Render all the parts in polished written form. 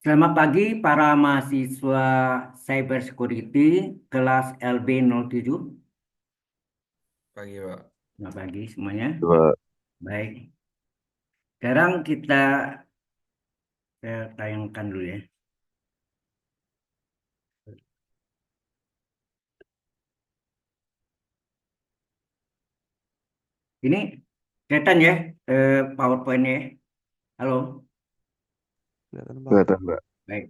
Selamat pagi para mahasiswa Cybersecurity kelas LB07. Pagi, Pak. Selamat pagi semuanya. Coba. Baik, sekarang saya tayangkan dulu ya. Ini kelihatan ya PowerPoint-nya ya. Halo, Kelihatan, Pak. Kelihatan, Mbak. baik.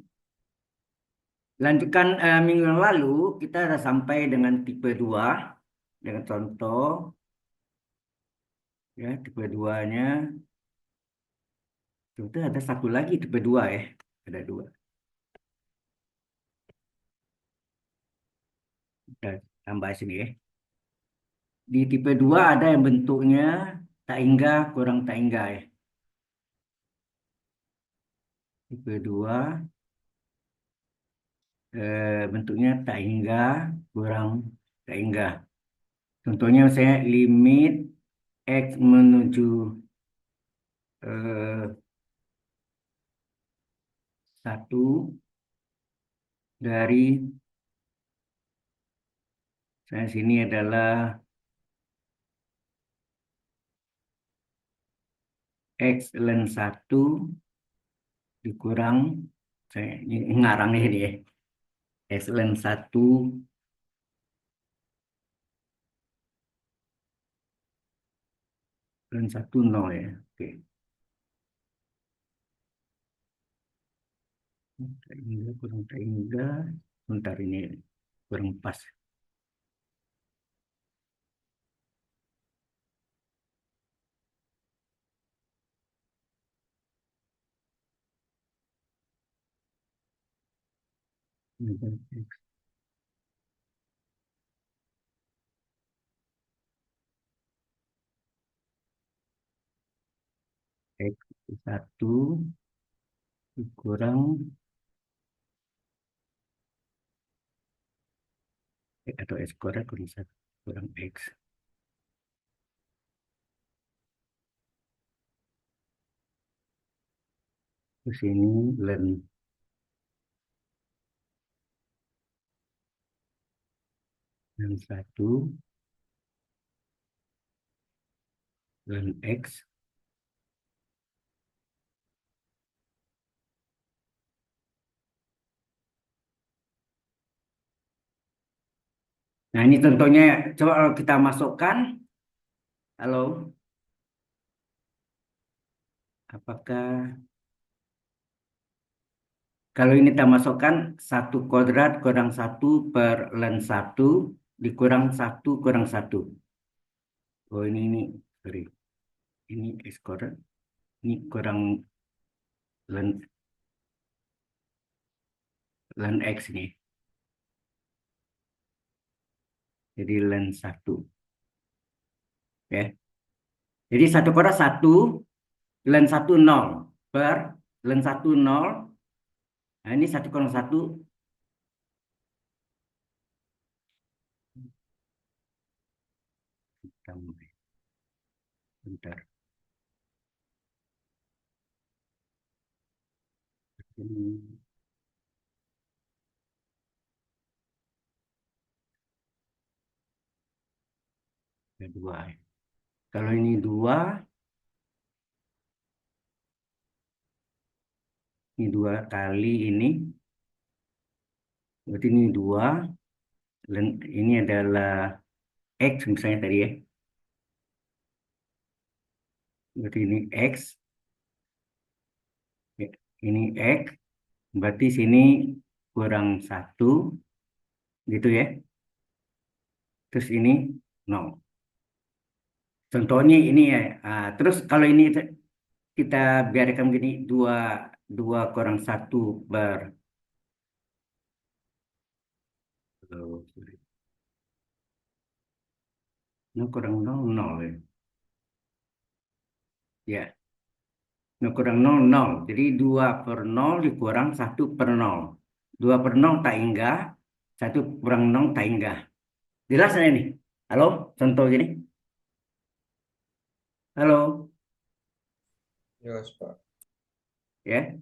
Lanjutkan minggu yang lalu kita sudah sampai dengan tipe 2 dengan contoh ya tipe 2-nya. Itu ada satu lagi tipe 2 ya. Ada dua. Kita tambah sini ya. Di tipe 2 ada yang bentuknya tak hingga kurang tak hingga ya. Tipe 2 bentuknya tak hingga kurang tak hingga. Contohnya saya limit X menuju eh, 1 dari saya sini adalah X ln 1 dikurang saya ini ngarang ini ya. X ln 1 ln 1 0 ya. Oke. Tak hingga kurang tak hingga. Bentar ini kurang pas. X 1 dikurang atau X kurang 1 kurang X. Terus ini ln 1 ln X. Nah, ini contohnya, coba kalau kita masukkan, halo, apakah kalau ini kita masukkan 1 kuadrat kurang 1/ln 1 dikurang 1 kurang 1. Oh, ini, sorry. Ini X kuadrat, ini kurang ln X nih. Jadi ln 1. Ya. Jadi 1 kuadrat 1, ln 1 0, per ln 1 0. Nah, ini 1 kurang 1. Tambah. Bentar. Ini ada 2. Kalau ini 2, ini 2 kali ini. Berarti ini 2. Ini adalah X misalnya tadi ya. Berarti ini X. Ya, ini X. Berarti sini kurang 1. Gitu ya. Terus ini 0. Contohnya ini ya. Terus kalau ini kita biarkan begini. 2, 2 kurang 1 per. Oh, sorry. Ini kurang 0, 0 ya. Ya. Ini kurang 0, 0. Jadi 2/0 dikurang 1/0. 2/0 tak hingga, 1/0 tak hingga. Jelas nggak ini? Halo, contoh gini. Halo, Jelas, Pak. ya.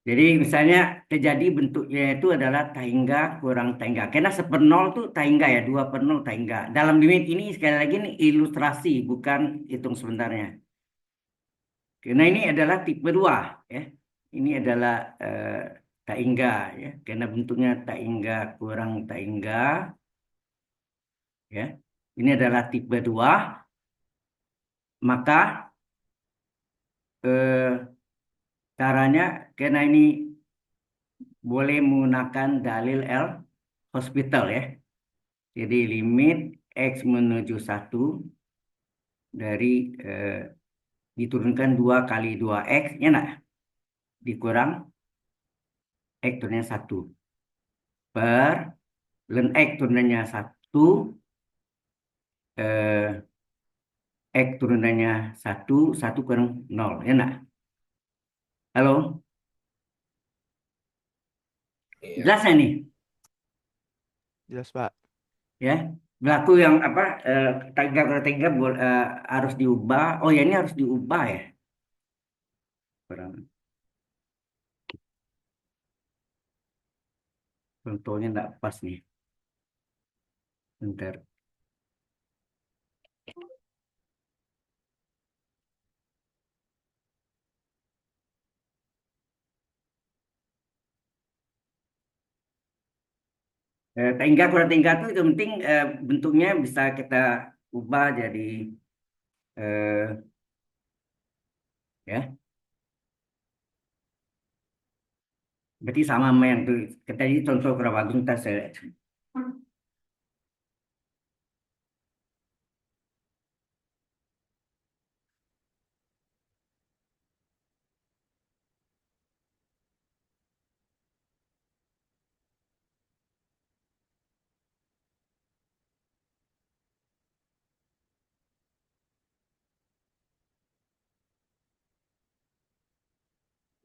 Jadi misalnya terjadi bentuknya itu adalah tahingga kurang tahingga. Karena 1/0 tuh tahingga ya, 2/0 tahingga. Dalam limit ini sekali lagi ini ilustrasi, bukan hitung sebenarnya. Karena ini adalah tipe 2 ya. Ini adalah tahingga ya. Karena bentuknya tahingga kurang tahingga ya. Ini adalah tipe 2, maka eh, caranya karena ini boleh menggunakan dalil Hospital ya. Jadi limit X menuju 1 dari diturunkan 2 kali 2X, ya nak? Dikurang X turunnya 1. Per ln X turunannya 1, eh, X turunannya 1, 1 kurang 0, ya nak? Halo? Iya. Jelas nggak nih? Jelas, Pak. Ya. Berlaku yang apa? Tangga tangga harus diubah. Oh ya, ini harus diubah ya. Kurang. Contohnya nggak pas nih. Bentar. Tengah kurang tengah itu yang penting bentuknya bisa kita ubah jadi eh, ya berarti sama sama yang tuh kita ini contoh kurang bagus ntar saya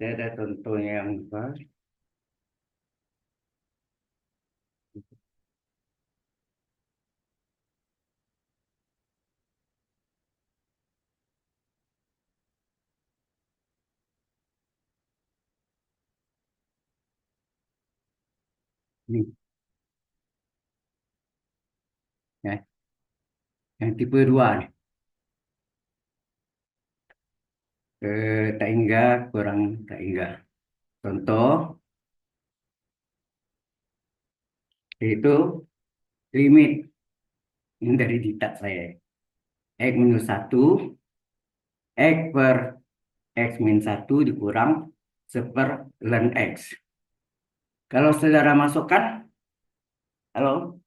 ada contohnya yang apa nih ya yang tipe 2 nih tak hingga kurang tak hingga contoh itu limit ini dari diktat saya X minus 1 X per X min 1 dikurang 1 ln X. Kalau saudara masukkan, halo,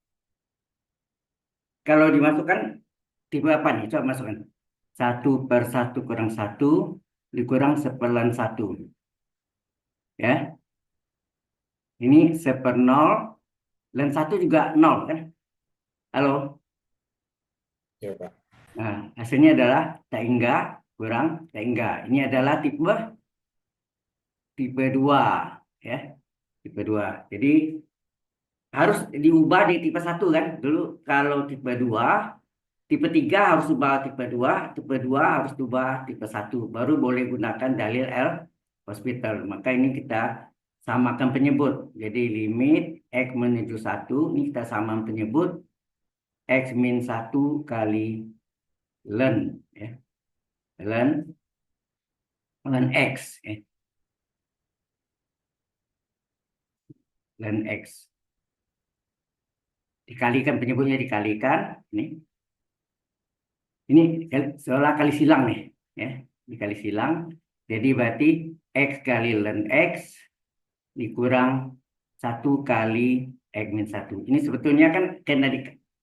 kalau dimasukkan tipe apa nih? Coba masukkan. 1/1 kurang 1 dikurang 1/1. Ya, ini 1/0. Dan 1 juga 0 kan? Halo. Iya, Pak. Nah, hasilnya adalah tak hingga kurang tak hingga. Ini adalah tipe 2 ya. Tipe 2. Jadi harus diubah di tipe 1 kan? Dulu kalau tipe 2, tipe 3 harus ubah tipe 2 harus ubah tipe 1. Baru boleh gunakan dalil Hospital. Maka ini kita samakan penyebut. Jadi limit X menuju 1, ini kita samakan penyebut X min 1 kali ln. Ya. Ln X. Ya. Ln X. Dikalikan penyebutnya dikalikan. Ini seolah kali silang nih. Ya. Dikali silang. Jadi berarti X kali ln X dikurang 1 kali X min 1. Ini sebetulnya kan karena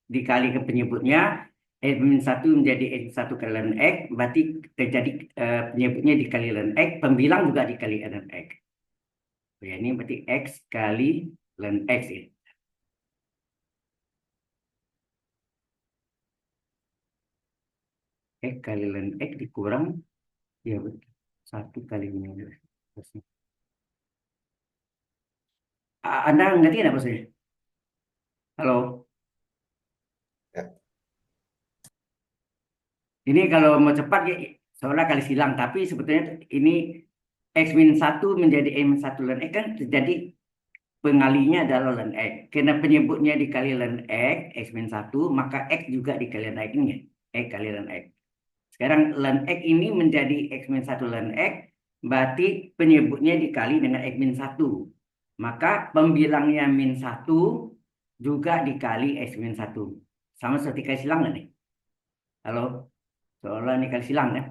dikali ke penyebutnya, X min 1 menjadi X 1 kali ln X, berarti terjadi penyebutnya dikali ln X, pembilang juga dikali ln X. Ya, ini berarti X kali ln X ya. X kali ln X dikurang, ya betul, 1 kali minus. Anda ngerti nggak maksudnya? Halo? Ya. Ini kalau mau cepat ya seolah kali silang, tapi sebetulnya ini X min 1 menjadi X min 1 ln X kan terjadi pengalinya adalah ln X. Karena penyebutnya dikali ln X min 1, maka X juga dikali ln X ini. X kali ln X. Sekarang ln X ini menjadi X min 1 ln X, berarti penyebutnya dikali dengan X min 1. Maka pembilangnya min 1 juga dikali X min 1. Sama seperti kali silang nggak nih? Halo? Seolah ini kali silang kan?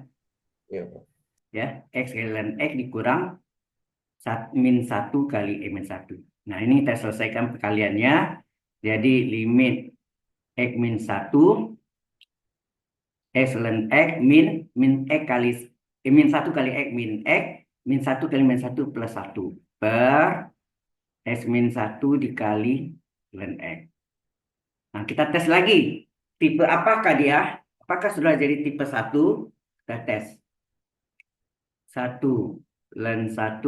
Iya, Pak. Ya, X kali ln X dikurang min 1 kali X min 1. Nah, ini kita selesaikan perkaliannya. Jadi limit X min 1 X ln X min X kali min 1 kali X min 1 kali min 1 plus 1 per X min 1 dikali ln X. Nah, kita tes lagi. Tipe apakah dia? Apakah sudah jadi tipe 1? Kita tes. 1 ln 1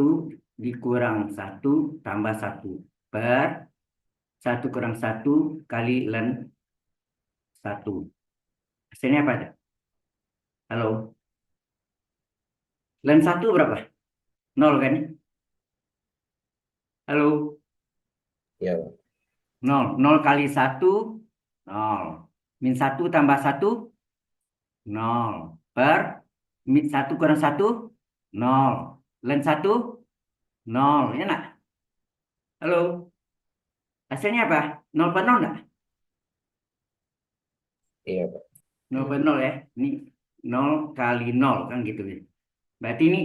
dikurang 1 tambah 1 per 1 kurang 1 kali ln 1. Hasilnya apa? Halo? Ln 1 berapa? 0 kan? Halo? Iya, Pak. 0. 0 kali 1, 0. Min 1 tambah 1, 0. Per min 1 kurang 1, 0. Ln 1, 0. Ya nak? Halo? Hasilnya apa? 0 per 0 nggak? Iya, Pak. 0 per 0 ya. Ini 0 kali 0 kan gitu ya. Berarti ini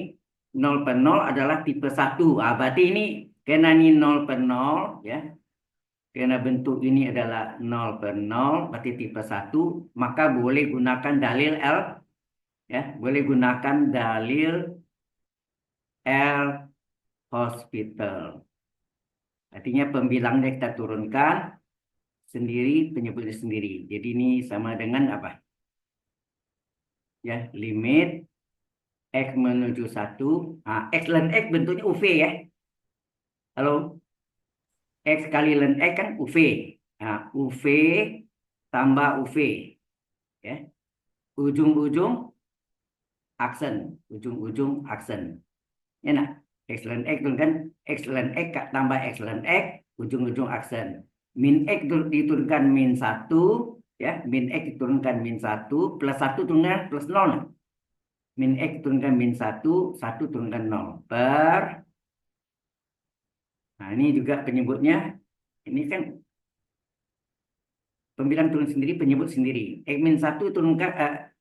0 per 0 adalah tipe 1. Berarti ini karena ini 0 per 0 ya. Karena bentuk ini adalah 0 per 0 berarti tipe 1, maka boleh gunakan dalil L ya, boleh gunakan dalil L hospital. Artinya pembilangnya kita turunkan sendiri, penyebutnya sendiri. Jadi ini sama dengan apa? Ya, limit X menuju 1. Nah, X ln X bentuknya UV ya. Halo? X kali ln X kan UV. Nah, UV tambah UV. Ya. Ujung-ujung aksen. Ujung-ujung aksen. Ya nah, X ln X turunkan X ln X tambah X ln X. Ujung-ujung aksen. Min X diturunkan min 1. Ya, min X diturunkan min 1. Plus 1 turunkan plus 0. Nah. Min X turunkan min 1. 1 turunkan 0. Per. Nah, ini juga penyebutnya. Ini kan pembilang turun sendiri, penyebut sendiri. X min 1 turunkan,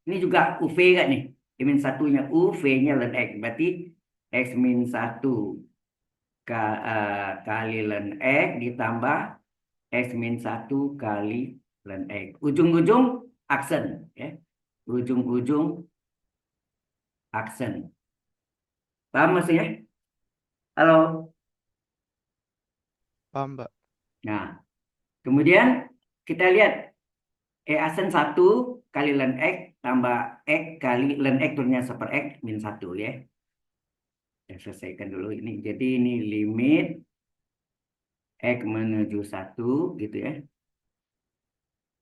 ini juga UV kan nih. X min 1-nya UV-nya ln X. Berarti X min 1 kali ln X ditambah X min 1 kali ln X. Ujung-ujung aksen. Ya. Ujung-ujung aksen. Paham maksudnya? Halo? Paham, Pak. Nah, kemudian kita lihat aksen 1 kali ln X tambah X kali ln X turunnya 1 per X min 1 ya. Saya selesaikan dulu ini. Jadi ini limit X menuju 1 gitu ya.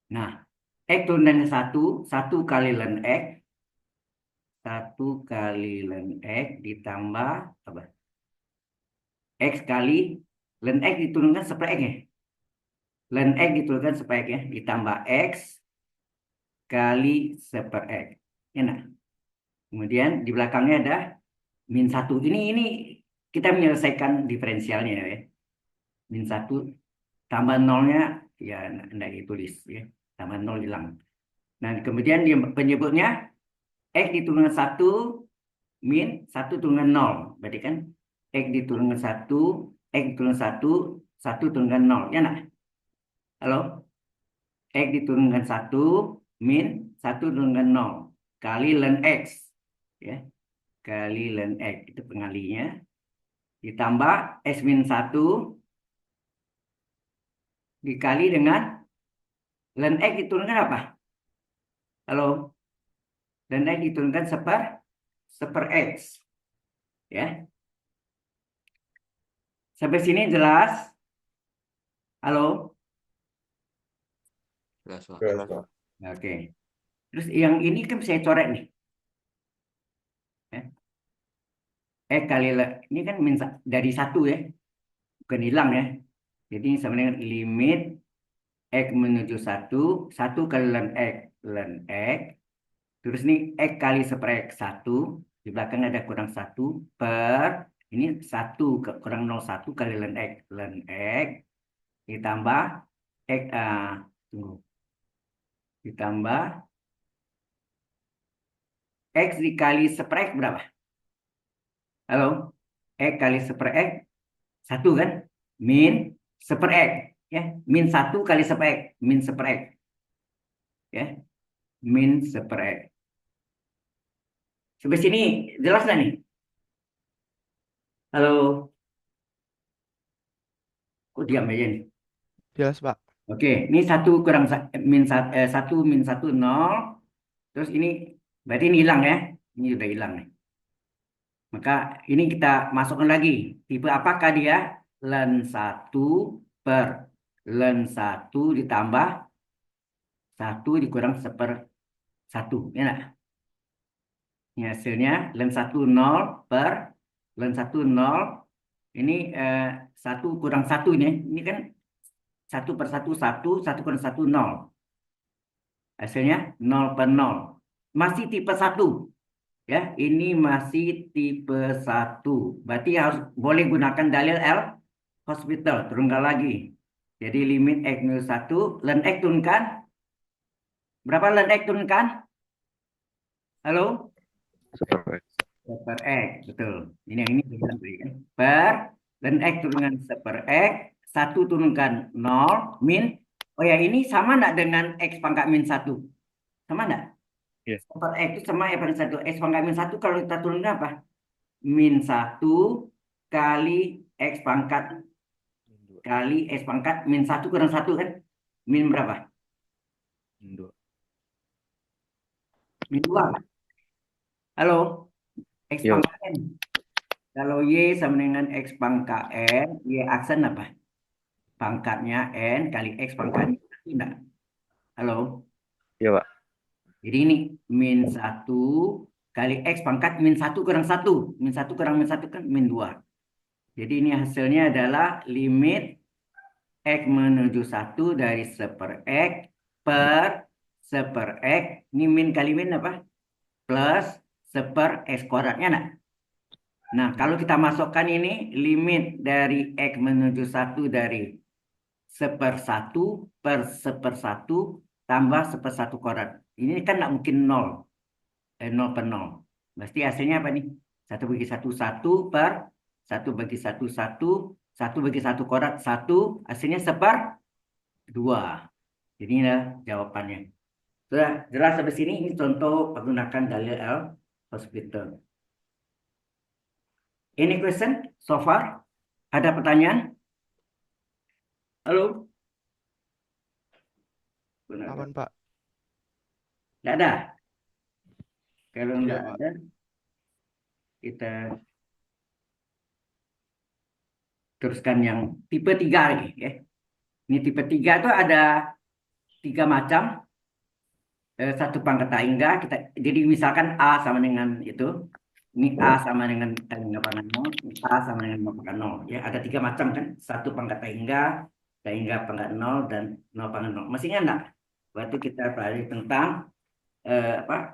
Nah, X turunannya 1, 1 kali ln X. 1 kali ln X ditambah apa? X kali ln X diturunkan 1 per X ya. Ln X diturunkan 1 per X ya. Ditambah X kali 1 per X. Enak. Kemudian di belakangnya ada min 1. Ini kita menyelesaikan diferensialnya ya. Min 1 tambah nolnya ya enggak ditulis ya. Tambah 0 hilang. Nah, kemudian penyebutnya X diturunkan 1 min 1 turunkan 0. Berarti kan X diturunkan 1, X diturunkan 1, 1 turunkan 0. Ya nak? Halo? X diturunkan 1 min 1 turunkan 0. Kali ln X. Ya. Kali ln X. Itu pengalinya. Ditambah X min 1 dikali dengan ln X diturunkan apa? Halo? Ln X diturunkan 1 per X. Ya. Sampai sini jelas? Halo? Jelas, Pak. Jelas, Pak. Oke. Terus yang ini kan saya coret nih. Ya. kali ini kan dari 1 ya, bukan hilang ya. Jadi ini sama dengan limit X menuju 1, 1 kali ln X, terus ini X kali seper X 1, di belakang ada kurang 1, per, ini 1 kurang 0,1 kali ln X, ditambah X, tunggu, ditambah X dikali seper X berapa? Halo? X kali seper X, 1 kan? Min seper X, ya. Min 1 kali seper X, min seper X, ya. Min seper X. Sampai sini jelas nggak nih? Halo? Kok diam aja nih? Jelas, Pak. Oke, ini 1 kurang min 1 min 1 0. Terus ini berarti ini hilang ya. Ini udah hilang nih. Maka ini kita masukkan lagi. Tipe apakah dia? Ln 1 per ln 1 ditambah 1 dikurang seper 1. Ya nggak? Ini hasilnya ln 1 0 per ln 1 0. Ini 1 kurang 1 ini. Ini kan 1 per 1 1, 1 kurang 1 0. Hasilnya 0 per 0. Masih tipe 1. Ya, ini masih tipe 1. Berarti harus boleh gunakan dalil L'Hospital. Turunkan lagi. Jadi limit X minus 1. Ln X turunkan. Berapa ln X turunkan? Halo? Seper X. Seper X. Betul. Ini yang ini bilang tadi kan. Per ln X turunkan seper X. 1 turunkan 0. Min. Oh ya, ini sama enggak dengan X pangkat min 1? Sama enggak? Iya. Seper X itu sama X pangkat 1. X pangkat min 1 kalau kita turunkan apa? Min 1 kali X pangkat Min 2. kali X pangkat min 1 kurang 1 kan? Min berapa? Min 2. Min 2. Halo? X Yo. pangkat N. Kalau Y sama dengan X pangkat N, Y aksen apa? Pangkatnya N kali X pangkatnya. Tidak. Halo? Iya, Pak. Jadi ini min 1 kali X pangkat min 1 kurang 1. Min 1 kurang min 1 kan min 2. Jadi ini hasilnya adalah limit X menuju 1 dari seper X per seper X. Ini min kali min apa? Plus seper X kuadratnya. Nah, kalau kita masukkan ini limit dari X menuju 1 dari seper 1 per seper 1 tambah seper 1 kuadrat. Ini kan nggak mungkin 0. 0 per 0. Pasti hasilnya apa nih? 1 bagi 1, 1 per 1 bagi 1, 1. 1 bagi 1 kuadrat, 1. Hasilnya seper 2. Jadi ini jawabannya. Sudah jelas sampai sini. Ini contoh menggunakan dalil L'Hospital. Any question so far? Ada pertanyaan? Halo? Aman, Pak. Tidak ada. Kalau Tidak, tidak Pak. ada, kita teruskan yang tipe 3 lagi. Ya. Ini tipe 3 itu ada 3 macam. Satu pangkat tak hingga. Jadi misalkan A sama dengan itu. Ini A sama dengan tak hingga pangkat 0. Ini A sama dengan 0 pangkat 0. Ya, ada 3 macam kan. Satu pangkat tak hingga pangkat 0, dan 0 pangkat 0. Masih ingat enggak? Waktu kita pelajari tentang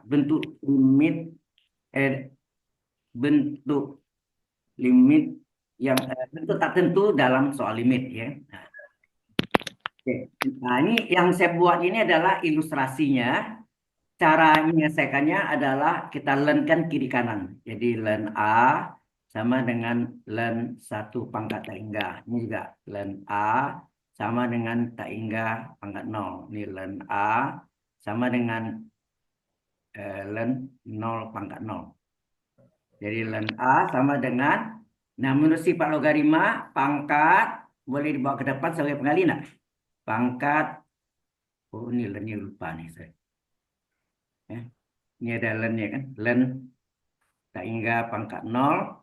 bentuk limit bentuk limit yang bentuk tak tentu dalam soal limit ya. Nah, oke. Nah, ini yang saya buat ini adalah ilustrasinya. Cara menyelesaikannya adalah kita lenkan kiri kanan. Jadi len A sama dengan len 1 pangkat tak hingga. Ini juga len A sama dengan tak hingga pangkat 0. Ini len A sama dengan len 0 pangkat 0. Jadi len A sama dengan, nah menurut sifat logaritma, pangkat boleh dibawa ke depan sebagai pengali enggak? Pangkat, oh ini lennya lupa nih saya. Ya. Ini ada lennya kan, len tak hingga pangkat 0,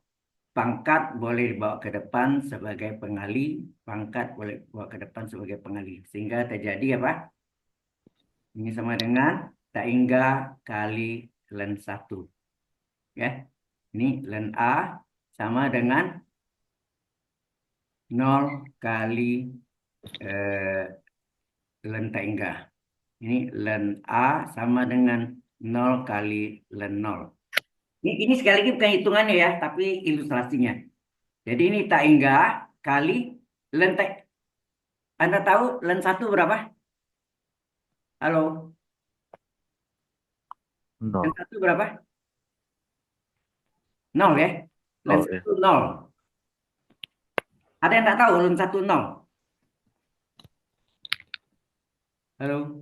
pangkat boleh dibawa ke depan sebagai pengali, pangkat boleh dibawa ke depan sebagai pengali. Sehingga terjadi apa? Ini sama dengan tak hingga kali len 1. Ya. Ini len A sama dengan 0 kali len tak. Ini len A sama dengan 0 kali len 0. Ini sekali lagi bukan hitungannya ya, tapi ilustrasinya. Jadi ini tak kali len tak. Anda tahu len 1 berapa? Halo, len 0. 1 berapa? 0 ya? Len 0 ya. 1 0. Ada yang nggak tahu len 1 0? Halo,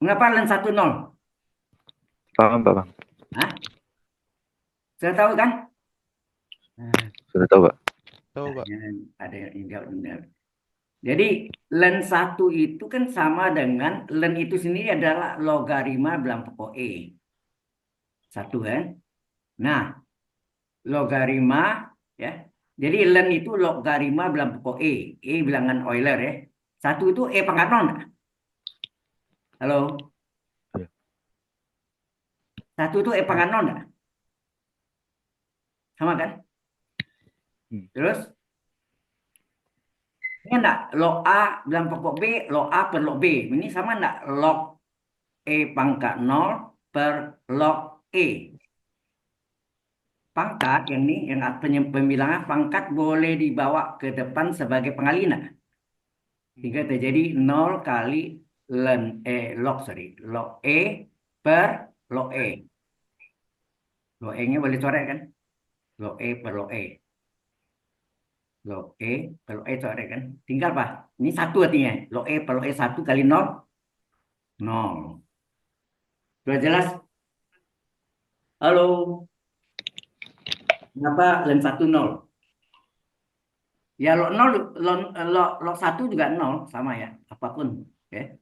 mengapa len 1 0? Paham, Pak, Bang? Hah? Sudah tahu kan? Nah, Sudah tahu, Pak? Tahu, Pak. ada yang jawab benar. Jadi len 1 itu kan sama dengan len itu sendiri adalah logaritma bilang pokok E. 1 kan? Nah, logaritma ya. Jadi len itu logaritma bilang pokok E. E bilangan Euler ya. 1 itu E pangkat 0 enggak? Halo. Ya. 1 itu E pangkat 0 enggak? Sama kan? Terus ini enggak log A bilang pokok B, log A per log B. Ini sama enggak log E pangkat 0 per log E. Pangkat yang ini, yang pembilangan pangkat boleh dibawa ke depan sebagai pengalihan. Sehingga terjadi 0 kali log E per log E. Log E-nya boleh coret kan? Log E per log E. Log E per log E coret kan? Tinggal apa? Ini 1 artinya. Log E per log E 1 kali 0, 0. Sudah jelas? Halo? Kenapa len 1 0? Ya log 0, log 1 juga 0. Sama ya, apapun. Oke.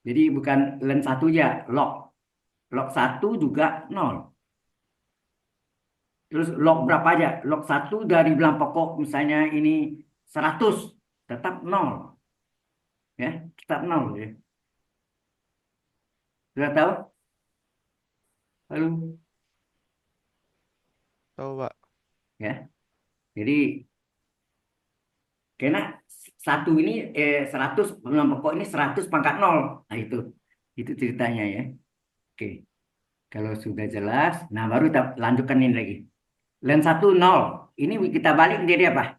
Jadi bukan len 1 aja, log. Log 1 juga 0. Terus log berapa aja? Log 1 dari bilang pokok misalnya ini 100, tetap 0. Ya, tetap 0 ya. Sudah tahu? Halo? Tahu, Pak. Ya. Jadi karena 1 ini 100 bilang pokok ini 100 pangkat 0. Nah itu ceritanya ya. Oke. Kalau sudah jelas, nah baru kita lanjutkan ini lagi. Len 1 0. Ini kita balik menjadi apa?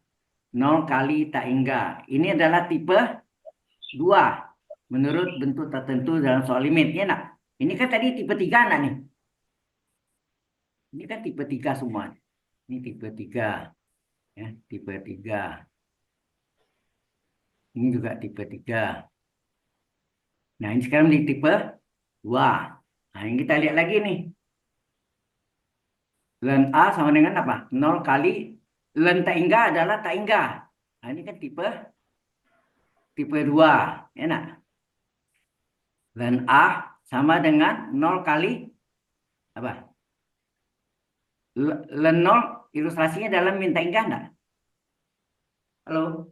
0 kali tak hingga. Ini adalah tipe 2 menurut bentuk tertentu dalam soal limit. Ya nak? Ini kan tadi tipe 3 nak nih. Ini kan tipe 3 semua. Ini tipe 3. Ya, tipe 3. Ini juga tipe 3. Nah, ini sekarang di tipe 2. Nah, yang kita lihat lagi nih. Len A sama dengan apa? 0 kali len tak hingga adalah tak hingga. Nah, ini kan tipe 2. Ya nak? Len A sama dengan 0 kali apa? Len 0 ilustrasinya dalam min tak hingga enggak? Halo?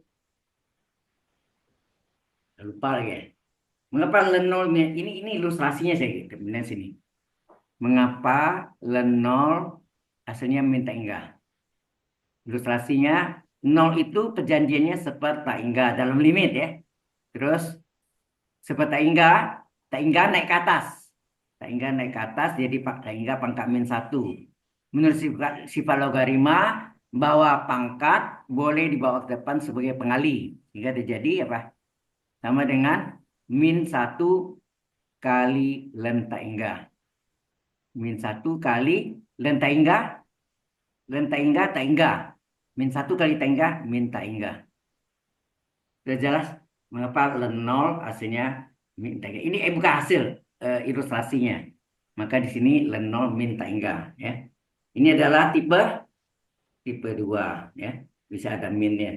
Lupa lagi ya. Mengapa len 0 ini ilustrasinya saya kemudian sini. Mengapa len 0 hasilnya min tak hingga? Ilustrasinya 0 itu perjanjiannya seperti tak hingga dalam limit ya. Terus seperti tak hingga naik ke atas. Tak hingga naik ke atas jadi tak hingga pangkat min 1. Menurut sifat logaritma bahwa pangkat boleh dibawa ke depan sebagai pengali. Sehingga terjadi apa? Sama dengan min 1 kali len tak hingga. Min 1 kali len tak hingga. Len tak hingga tak hingga. Min 1 kali tak hingga min tak hingga. Sudah jelas mengapa len 0 hasilnya min tak hingga. Ini bukan hasil ilustrasinya. Maka di sini len 0 min tak hingga ya. Ini adalah tipe 2 ya. Bisa ada minnya.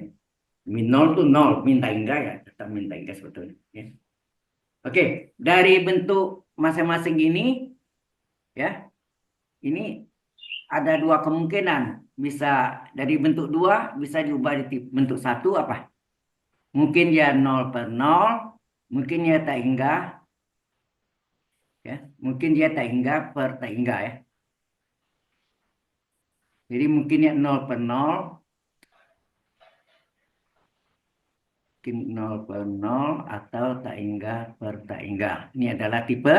Min 0 itu 0, min tak hingga ya tetap min tak hingga sebetulnya ya. Oke, dari bentuk masing-masing ini ya. Ini ada 2 kemungkinan. Bisa dari bentuk 2 bisa diubah di bentuk 1 apa? Mungkin ya 0 per 0, mungkin ya tak hingga Ya, mungkin dia tak hingga per tak hingga ya. Jadi mungkin ya 0 per 0, mungkin 0 per 0 atau tak hingga per tak hingga. Ini adalah tipe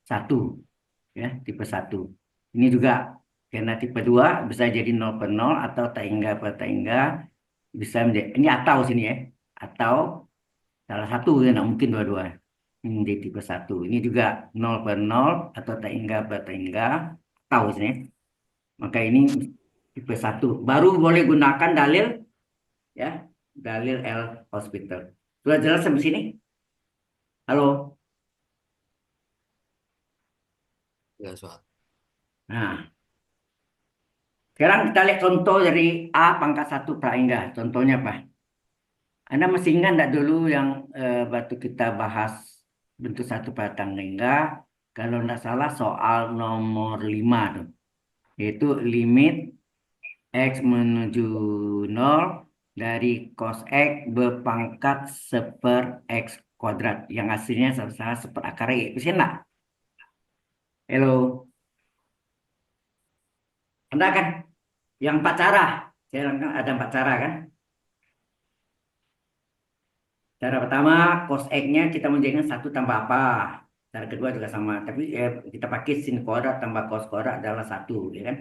1 ya, tipe 1. Ini juga karena tipe 2 bisa jadi 0 per 0 atau tak hingga per tak hingga, bisa menjadi ini atau sini ya. Atau salah satu ya, nggak mungkin dua-dua. Ini di tipe 1. Ini juga 0 per 0 atau tak hingga per tak hingga, atau sini. Maka ini tipe 1. Baru boleh gunakan dalil ya, dalil L hospital. Sudah jelas sampai sini? Halo. Ya, soal. Nah, sekarang kita lihat contoh dari A pangkat 1 prahingga. Contohnya apa? Anda masih ingat enggak dulu yang waktu kita bahas bentuk satu prahingga, kalau tidak salah soal nomor 5 tuh, yaitu limit X menuju 0 dari cos X berpangkat seper X kuadrat, yang hasilnya sama-sama seper akar Y. Bisa enggak? Halo, Anda kan yang 4 cara. Saya bilang ada 4 cara kan? Cara pertama, cos X-nya kita menjadikan 1 tambah apa? Cara kedua juga sama. Tapi kita pakai sin kuadrat tambah cos kuadrat adalah 1. Ya kan?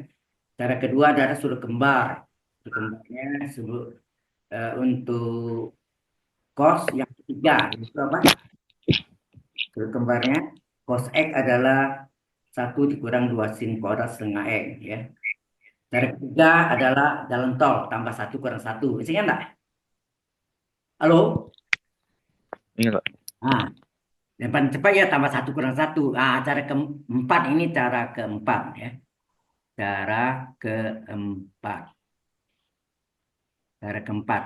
Cara kedua adalah sudut kembar. Sudut kembarnya untuk cos yang ketiga. Itu apa? Sudut kembarnya cos X adalah 1 dikurang 2 sin kuadrat setengah X. Ya. Cara ketiga adalah jalan tol tambah 1 kurang 1. Isinya enggak? Halo? Ingat, Pak. Nah, yang paling cepat ya tambah 1 kurang 1. Ah, cara keempat ini cara keempat ya. Cara keempat. Cara keempat.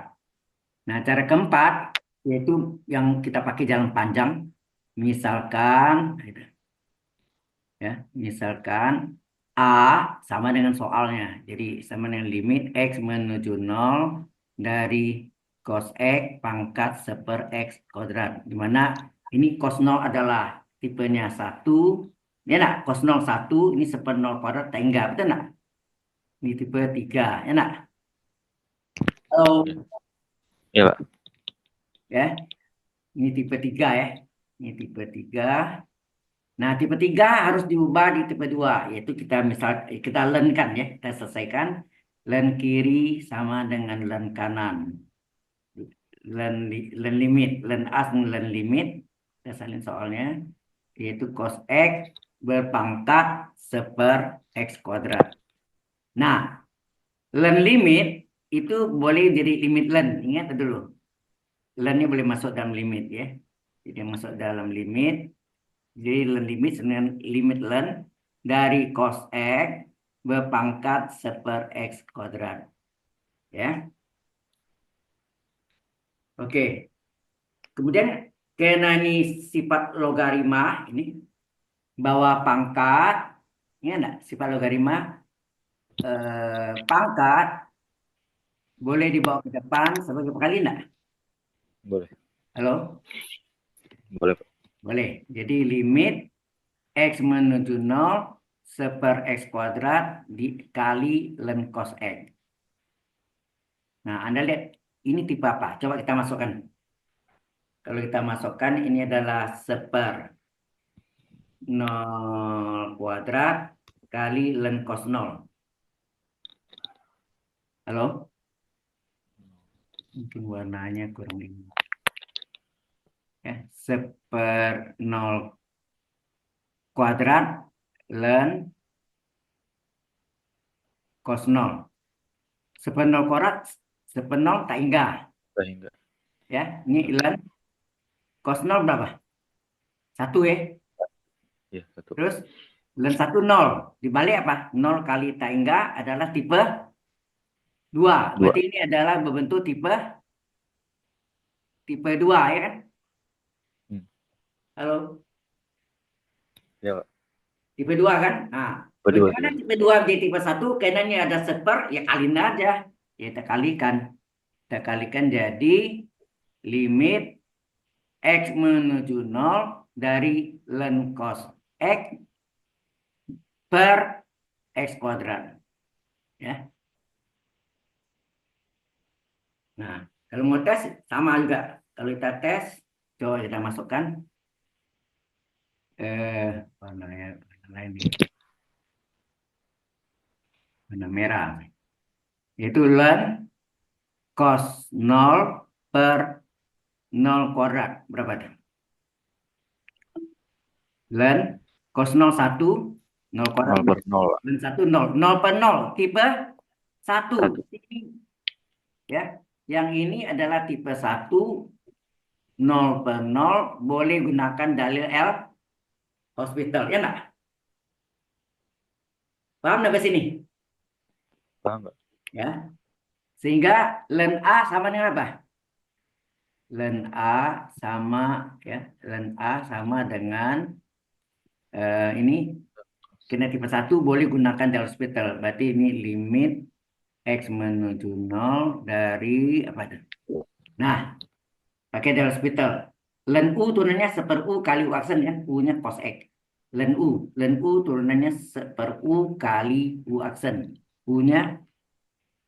Nah, cara keempat yaitu yang kita pakai jalan panjang. Misalkan, ya, misalkan A sama dengan soalnya. Jadi sama dengan limit X menuju 0 dari cos X pangkat seper X kuadrat. Di mana ini cos 0 adalah tipenya 1. Ya enggak? Cos 0 1, ini seper 0 kuadrat, tak enggak. Betul enggak? Ini tipe 3. Ya enggak? Halo. Iya, Pak. Ya. Ini tipe 3 ya. Ini tipe 3. Nah, tipe 3 harus diubah di tipe 2, yaitu kita len kan ya, kita selesaikan len kiri sama dengan len kanan. Len limit, len as dan len limit, kita salin soalnya, yaitu cos X berpangkat seper X kuadrat. Nah, len limit itu boleh jadi limit len, ingat dulu. Lennya boleh masuk dalam limit ya. Jadi masuk dalam limit. Jadi limit dengan limit len dari cos X berpangkat seper X kuadrat. Ya. Oke. Kemudian karena ini sifat logaritma ini bawa pangkat, ini enggak sifat logaritma pangkat boleh dibawa ke depan sebagai kali enggak? Boleh. Halo? Boleh, Pak. Boleh. Jadi limit X menuju 0 seper X kuadrat dikali len cos X. Nah, Anda lihat ini tipe apa? Coba kita masukkan. Kalau kita masukkan ini adalah seper 0 kuadrat kali len cos 0. Halo? Mungkin warnanya kurang ini. Ya, seper 0 kuadrat len cos 0. Seper 0 kuadrat, seper 0 tak hingga. Sehingga. Ya, ini len cos 0 berapa? 1 ya. Iya, 1. Terus len 1 0. Dibalik apa? 0 kali tak hingga adalah tipe 2. Berarti ini adalah berbentuk tipe 2 ya kan? Halo? Iya, Pak. Tipe 2 kan? Nah, bagaimana tipe 2 jadi tipe 1? Karena ini ada seper, ya kaliin aja. Ya kita kalikan. Kita kalikan jadi limit X menuju 0 dari len cos X per X kuadrat. Ya. Nah, kalau mau tes sama juga. Kalau kita tes, coba kita masukkan warna lain nih, warna merah. Itu ln cos 0 per 0 kuadrat. Berapa tuh? Ln cos 0 1, 0 kuadrat. 0 per 0. Ln 1 0. 0 per 0. Tipe 1. 1. Ya. Yang ini adalah tipe 1. 0 per 0. Boleh gunakan dalil L hospital. Ya enggak? Paham enggak ke sini? Paham nggak? Ya. Sehingga ln A sama dengan apa? Ln A sama ya, ln A sama dengan ini kena tipe 1 boleh gunakan Del Hospital. Berarti ini limit X menuju 0 dari apa itu? Nah, pakai Del Hospital. Ln U turunannya seper U kali U aksen ya, U-nya cos X. Ln U turunannya seper U kali U aksen. U-nya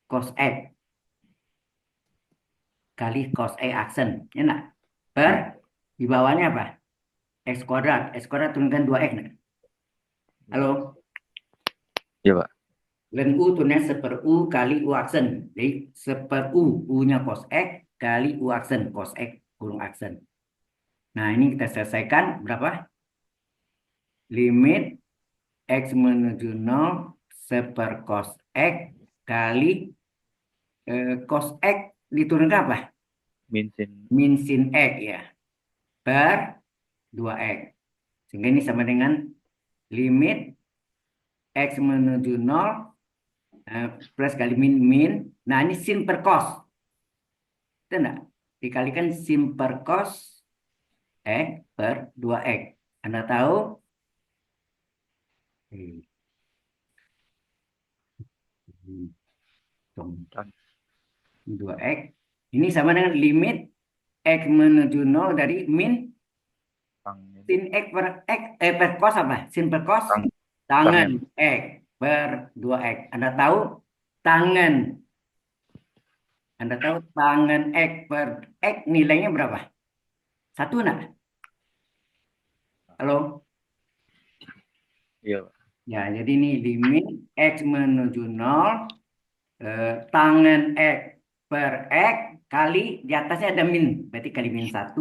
cos X kali cos E aksen. Ya enggak? Per di bawahnya apa? X kuadrat. X kuadrat turunkan 2X. Nah. Halo? Iya, Pak. Ln U turunnya seper U kali U aksen. Jadi seper U, U-nya cos X kali U aksen. Cos X kurung aksen. Nah, ini kita selesaikan berapa? Limit X menuju 0 seper cos X kali cos X diturunkan apa? Min sin. Min sin X ya. Per 2X. Sehingga ini sama dengan limit X menuju 0 plus kali min. Nah, ini sin per cos. Itu enggak? Dikalikan sin per cos X per 2X. Anda tahu? Hmm. 2X. Ini sama dengan limit X menuju 0 dari min Tangen. sin X per X. Per cos apa? Sin per cos? Tang. Tangen X per 2X. Anda tahu tangen. Anda tahu tangen X per X nilainya berapa? 1 enggak? Halo? Iya, Pak. Ya, jadi ini limit X menuju 0 tangen X per X kali di atasnya ada min. Berarti kali min 1,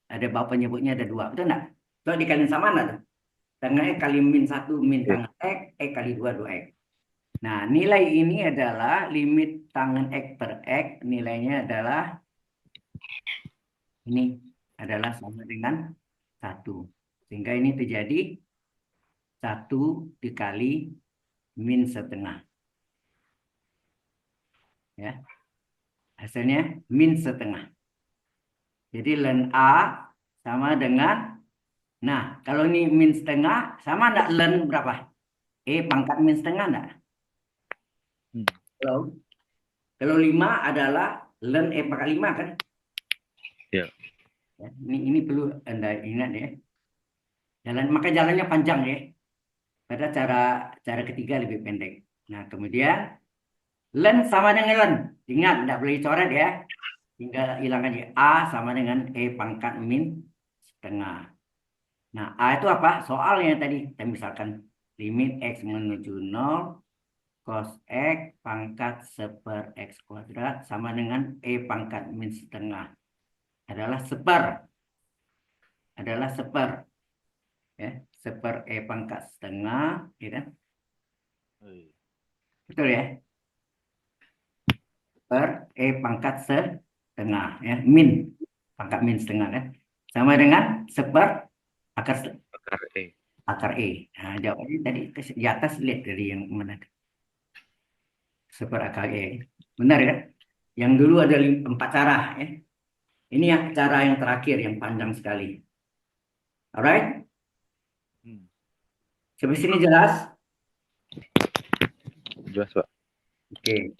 ada bawah penyebutnya ada 2. Betul enggak? Kalau dikaliin sama enggak tuh? Tangen X kali min 1 min Iya. tangen X, X kali 2, 2X. Nah, nilai ini adalah limit tangen X per X, nilainya adalah ini adalah sama dengan 1. Sehingga ini terjadi 1 dikali min setengah. Ya. Hasilnya min setengah. Jadi ln A sama dengan, nah kalau ini min setengah, sama enggak ln berapa? Pangkat min setengah enggak? Kalau 5 adalah ln pangkat 5 kan? Iya. Ya, ini perlu Anda ingat ya. Maka jalannya panjang ya. Pada cara ketiga lebih pendek. Nah, kemudian ln sama dengan ln. Ingat, tidak boleh dicoret ya. Tinggal hilangkan aja. A sama dengan pangkat min setengah. Nah, A itu apa? Soalnya tadi. Kita misalkan limit X menuju 0 cos X pangkat seper X kuadrat sama dengan pangkat min setengah. Adalah seper. Ya, seper pangkat setengah. Gitu. Betul ya? Per pangkat setengah. Ya, min. Pangkat min setengah kan. Sama dengan seper akar Akar E. akar E. Nah, jawabannya tadi di atas lihat dari yang mana. Seper akar E. Benar ya? Yang dulu ada 4 cara ya. Ini yang cara yang terakhir yang panjang sekali. Alright? Sampai sini jelas? Jelas, Pak. Oke.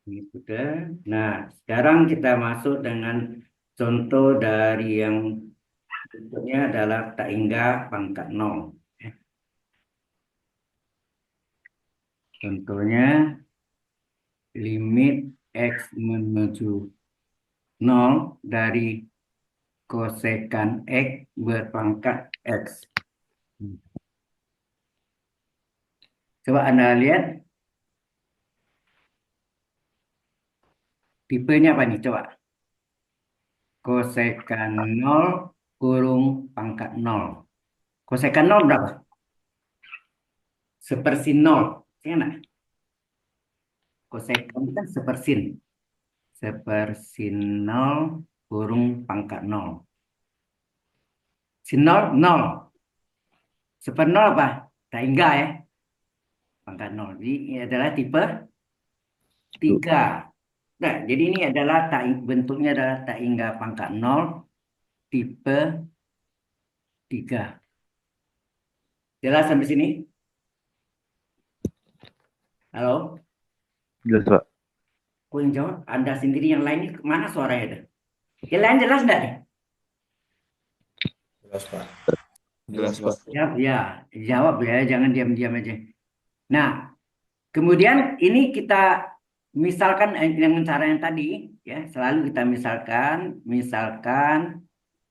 Ini sudah. Nah, sekarang kita masuk dengan contoh dari yang Bentuknya adalah tak hingga pangkat 0. Contohnya limit X menuju 0 dari kosekan X berpangkat X. Coba Anda lihat tipenya apa nih? Coba. Kosekan 0 kurung pangkat 0. Kosekan 0 berapa? Sepersin 0. Ingat nggak? Kosekan kan sepersin. Sepersin 0 kurung pangkat 0. Sin 0, 0. Seper 0 apa? Tak hingga ya. Pangkat 0. Jadi ini adalah tipe 3. Nah, jadi ini adalah bentuknya adalah tak hingga pangkat 0 tipe 3. Jelas sampai sini? Halo? Jelas, Pak. Kau yang jawab, Anda sendiri yang lain ini kemana suaranya ada? Yang lain jelas enggak nih? Jelas, Pak. Jelas, Pak. Ya, jawab ya, jangan diam-diam aja. Nah, kemudian ini kita misalkan dengan cara yang tadi, ya, selalu kita misalkan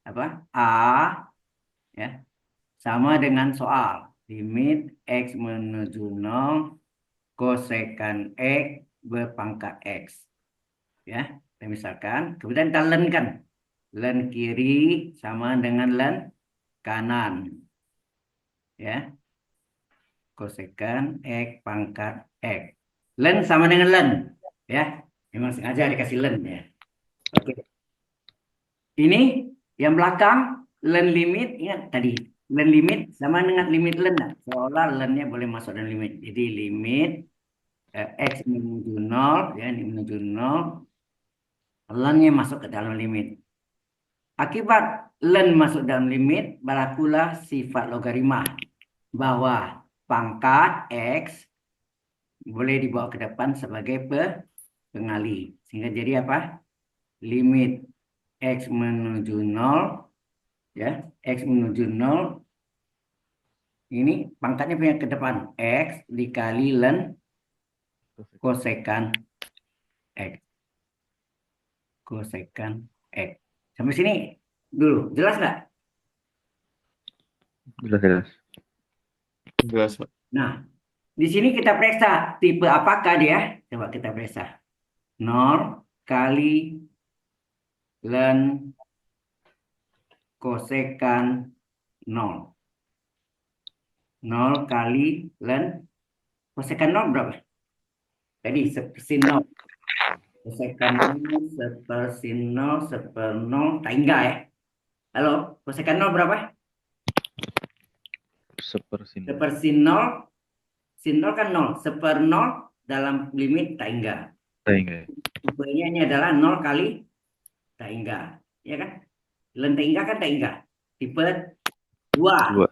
apa? A, ya, sama dengan soal limit X menuju 0 kosekan X berpangkat X. Ya, kita misalkan, kemudian kita len kan. Len kiri sama dengan len kanan. Ya, kosekan X pangkat X. Len sama dengan len. Ya, memang sengaja dikasih len ya. Oke. Ini yang belakang len limit, ingat tadi. Len limit sama dengan limit len. Seolah lennya boleh masuk dalam limit. Jadi limit X menuju 0, ya, ini menuju 0. Lennya masuk ke dalam limit. Akibat len masuk dalam limit, berlakulah sifat logaritma bahwa pangkat X boleh dibawa ke depan sebagai pengali. Sehingga jadi apa? Limit X menuju 0, ya, X menuju 0, ini pangkatnya punya ke depan. X dikali len kosekan X. Kosekan X. Sampai sini dulu. Jelas nggak? Jelas, jelas. Jelas, Pak. Nah, di sini kita periksa tipe apakah dia. Coba kita periksa. 0 kali len kosekan 0. 0 kali len kosekan 0 berapa? Tadi sepersin 0. Kosekan 0 sepersin 0 seper 0 tak hingga ya. Halo, kosekan 0 berapa? Sepersin. Sepersin 0. Sin 0 kan 0. Seper 0 dalam limit tak hingga. Enggak. Tipenya ini adalah 0 kali tak hingga. Ya kan? Len tak hingga kan tak hingga. Tipe 2. 2.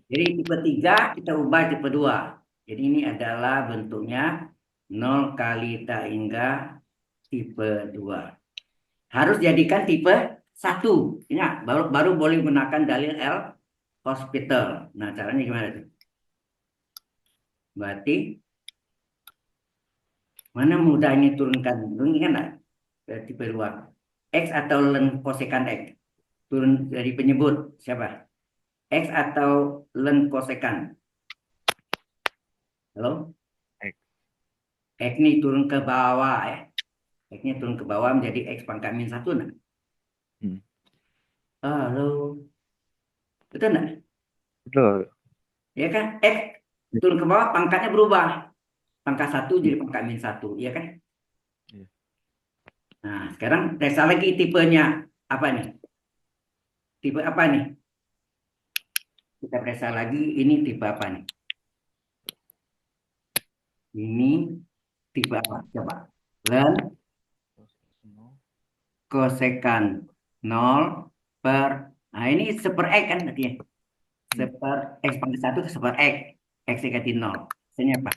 Jadi tipe 3 kita ubah tipe 2. Jadi ini adalah bentuknya 0 kali tak hingga tipe 2. Harus jadikan tipe 1. Ingat, baru boleh menggunakan dalil L hospital. Nah, caranya gimana tuh? Berarti mana mudahnya turunkan? Turunkan enggak? Tipe 2. X atau len kosekan X? Turun dari penyebut siapa? X atau len kosekan? Halo? X. X ini turun ke bawah ya. X-nya turun ke bawah menjadi X pangkat min 1. Nah. Halo. Betul enggak? Betul. Ya kan? X turun ke bawah pangkatnya berubah. Pangkat 1 jadi pangkat min 1. Iya kan? Iya. Nah, sekarang periksa lagi tipenya. Apa nih? Tipe apa nih? Kita periksa lagi. Ini tipe apa nih? Ini tipe apa? Coba. Len kosekan 0 per. Nah, ini seper X kan artinya. Seper X pangkat 1 seper X. X dikali 0. Hasilnya apa?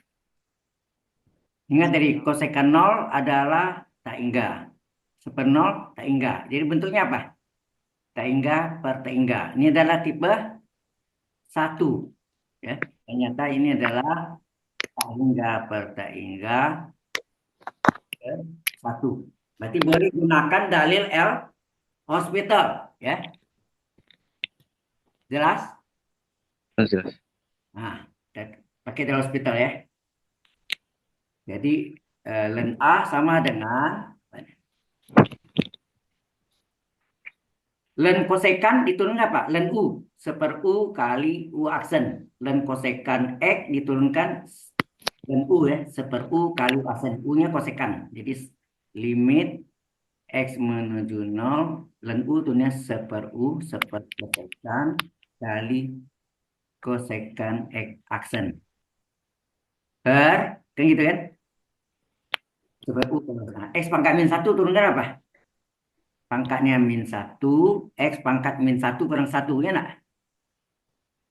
Ingat dari kosekan 0 adalah tak hingga. Seper 0 tak hingga. Jadi bentuknya apa? Taingga per Taingga. Ini adalah tipe 1. Ya. Ternyata ini adalah Taingga per Taingga per 1. Berarti boleh gunakan dalil L hospital. Ya. Jelas? Jelas. Nah, pakai dalil hospital ya. Jadi len A sama dengan len kosekan diturunkan apa? Len U. Seper U kali U aksen. Len kosekan X diturunkan len U ya. Seper U kali U aksen. U-nya kosekan. Jadi limit X menuju 0. Len U turunnya seper U. Seper kosekan kali kosekan X aksen. Kan gitu kan? Seper U. Nah, X pangkat min 1 turunkan apa? Pangkatnya min 1, X pangkat min 1 kurang 1, ya nak?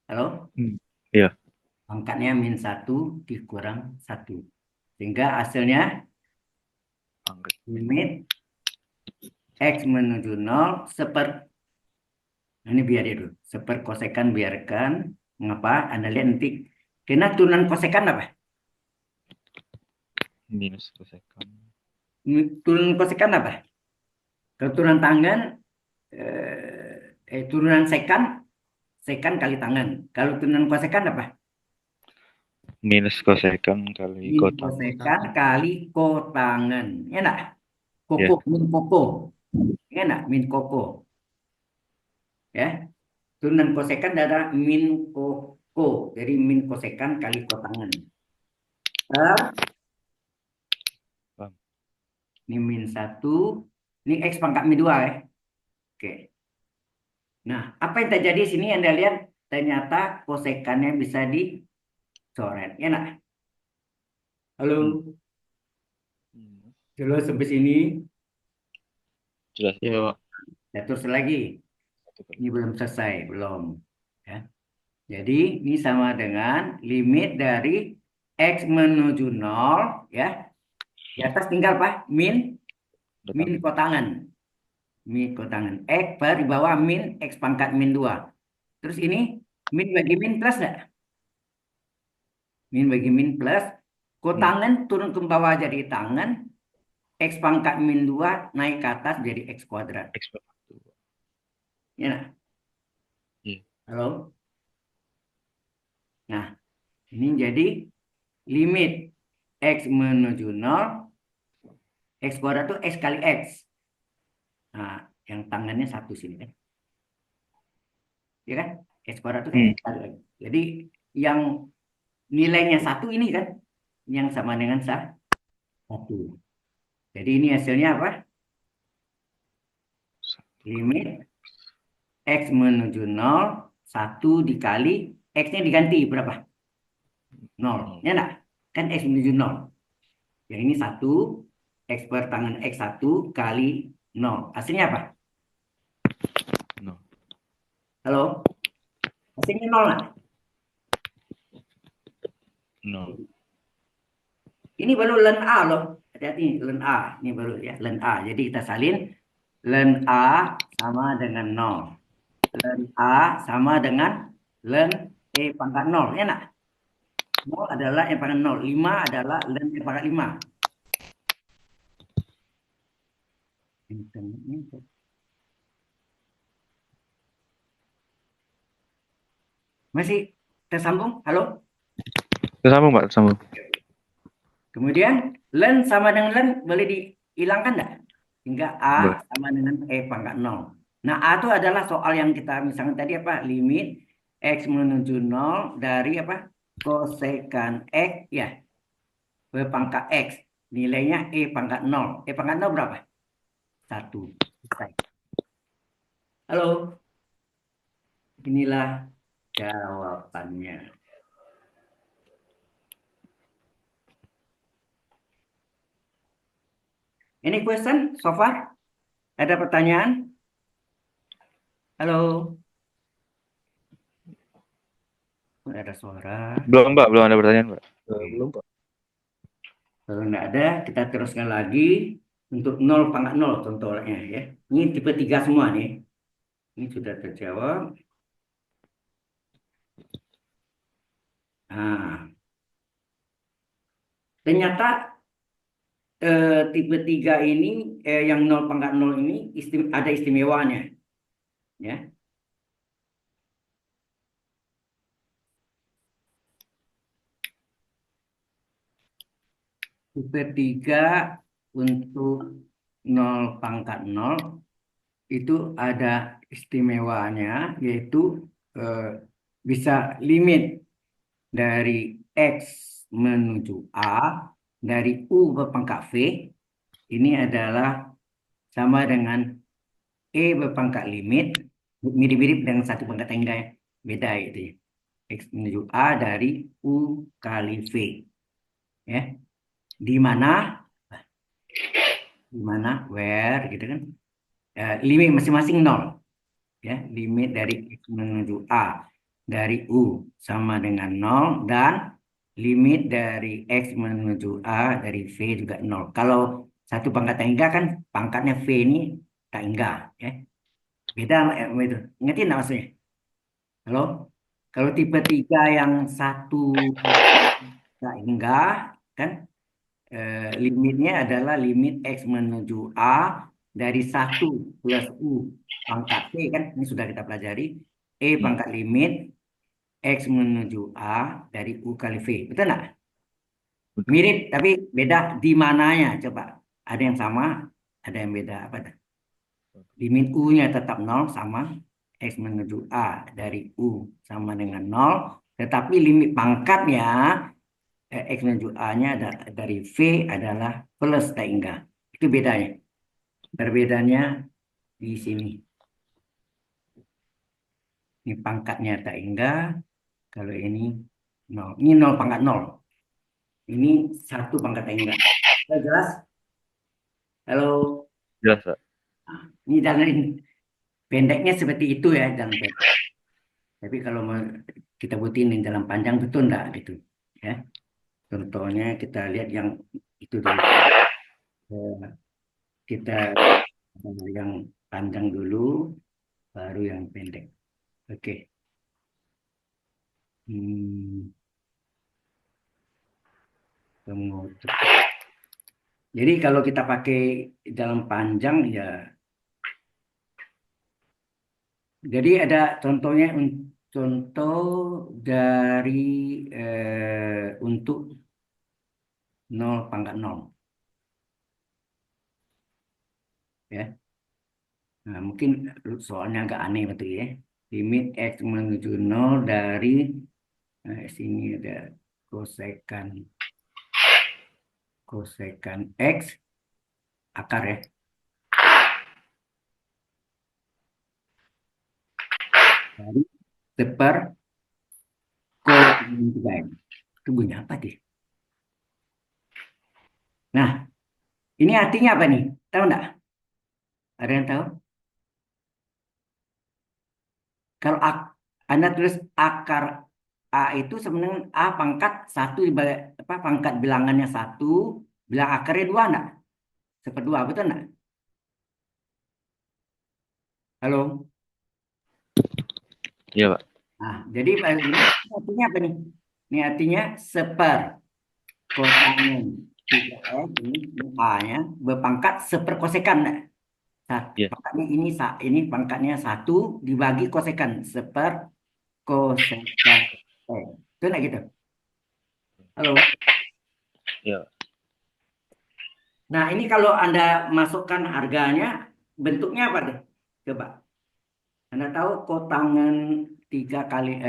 Halo? Iya. Pangkatnya min 1 dikurang 1. Sehingga hasilnya Angkat. limit X menuju 0 ini biar dulu. Seper kosekan biarkan. Mengapa? Anda lihat nanti. Karena turunan kosekan apa? Minus kosekan. Turunan kosekan apa? Kalau turunan tangan, turunan sekan kali tangan. Kalau turunan kosekan apa? Minus kosekan kali Min kotan. kosekan kali kotangan. Ya nak? Ya. Min koko. Ya nak? Min koko. Ya. Turunan kosekan adalah min koko. Jadi min kosekan kali kotangan. Bang. Ini min 1. Ini X pangkat min 2 ya. Oke. Nah, apa yang terjadi sini Anda lihat ternyata kosekannya bisa dicoret. Ya nak? Halo? Jelas sampai sini? Jelas. Iya, Pak. Ya, terus lagi. Ini belum selesai, belum. Ya. Jadi ini sama dengan limit dari X menuju 0. Ya. Di atas tinggal apa? Min kotangan. Min kotangan. X per di bawah min X pangkat min 2. Terus ini min bagi min plus enggak? Min bagi min plus. Kotangan turun ke bawah jadi tangan. X pangkat min 2 naik ke atas jadi X kuadrat. X pangkat 2. Ya. Nah? Iya. Halo? Nah, ini jadi limit X menuju 0. X kuadrat itu X kali X. Nah, yang tangannya 1 sini kan. Ya kan? X kuadrat itu X kali X. Jadi yang nilainya 1 ini kan. Yang sama dengan 1. Jadi ini hasilnya apa? Limit X menuju 0. 1 dikali X-nya diganti berapa? 0. Ya enggak? Kan X menuju 0. Yang ini 1. X per tangan X1 kali 0. Hasilnya apa? 0. Halo? Hasilnya 0 lah. 0. Ini baru len A loh. Hati-hati len A. Ini baru ya len A. Jadi kita salin len A sama dengan 0. Len A sama dengan len E pangkat 0. Ya nak? 0 adalah E pangkat 0. 5 adalah len E pangkat 5. Masih tersambung? Halo? Tersambung, Pak, tersambung. Kemudian len sama dengan len boleh dihilangkan enggak? Hingga A Boleh. sama dengan E pangkat 0. Nah, A itu adalah soal yang kita misalnya tadi apa? Limit X menuju 0 dari apa? Kosekan X ya. B pangkat X. Nilainya E pangkat 0. E pangkat 0 berapa? 1. Selesai. Halo? Inilah jawabannya. Any question so far? Ada pertanyaan? Halo? Ada suara. Belum, Pak, belum ada pertanyaan, Pak. Belum, Pak. Kalau nggak ada, kita teruskan lagi untuk 0 pangkat 0 contohnya ya. Ini tipe 3 semua nih. Ini sudah terjawab. Nah, ternyata tipe 3 ini yang 0 pangkat 0 ini ada istimewanya, ya. Tipe 3 untuk 0 pangkat 0 itu ada istimewanya, yaitu eh, bisa limit dari X menuju A dari U berpangkat V ini adalah sama dengan E berpangkat limit, mirip-mirip dengan satu pangkat tangga, ya. Beda itu ya. X menuju A dari U kali V, ya. Di mana where gitu kan, limit masing-masing 0, ya. Limit dari X menuju A dari U sama dengan 0 dan limit dari X menuju A dari V juga 0. Kalau satu pangkat tangga kan pangkatnya V ini tangga, ya. Beda sama itu. Ngerti nggak maksudnya? Halo? Kalau tipe 3 yang satu tangga kan limitnya adalah limit X menuju A dari 1 + U pangkat P kan, ini sudah kita pelajari. E pangkat limit X menuju A dari U kali V. Betul nggak? Mirip tapi beda di mananya coba. Ada yang sama, ada yang beda. Apa dah? Limit U-nya tetap 0 sama X menuju A dari U sama dengan 0. Tetapi limit pangkatnya X menuju A-nya dari V adalah plus tangga. Itu bedanya. Perbedaannya di sini. Ini pangkatnya tangga. Kalau ini 0. Ini 0 pangkat 0. Ini 1 pangkat tangga. Sudah jelas? Halo. Jelas, Pak. Ini jalan pendeknya seperti itu ya, jalan pendek. Tapi kalau kita buktiin jalan panjang betul enggak gitu. Ya. Contohnya kita lihat yang itu dulu. Kita yang panjang dulu, baru yang pendek. Oke. Jadi kalau kita pakai jalan panjang ya, jadi ada contohnya, contoh dari untuk 0 pangkat 0, ya. Nah, mungkin soalnya agak aneh betul ya. Limit X menuju 0 dari sini ada kosekan X akar, ya. Dari seper kotangen 3X. Itu bunyi apa deh? Nah, ini artinya apa nih? Tahu enggak? Ada yang tahu? Kalau Anda tulis akar A itu sebenarnya A pangkat 1 apa, pangkat bilangannya 1, bilang akarnya 2 enggak? Seperdua, betul enggak? Halo? Iya, Pak. Nah, jadi ini artinya apa nih? Ini artinya seper kotangen 3X, ini A-nya berpangkat seperkosekan. Nah. Iya. Pangkatnya ini pangkatnya 1 dibagi kosekan, seper kosekan X. Itu enggak gitu? Halo? Iya. Nah, ini kalau Anda masukkan harganya, bentuknya apa deh? Coba. Anda tahu kotangen 3 kali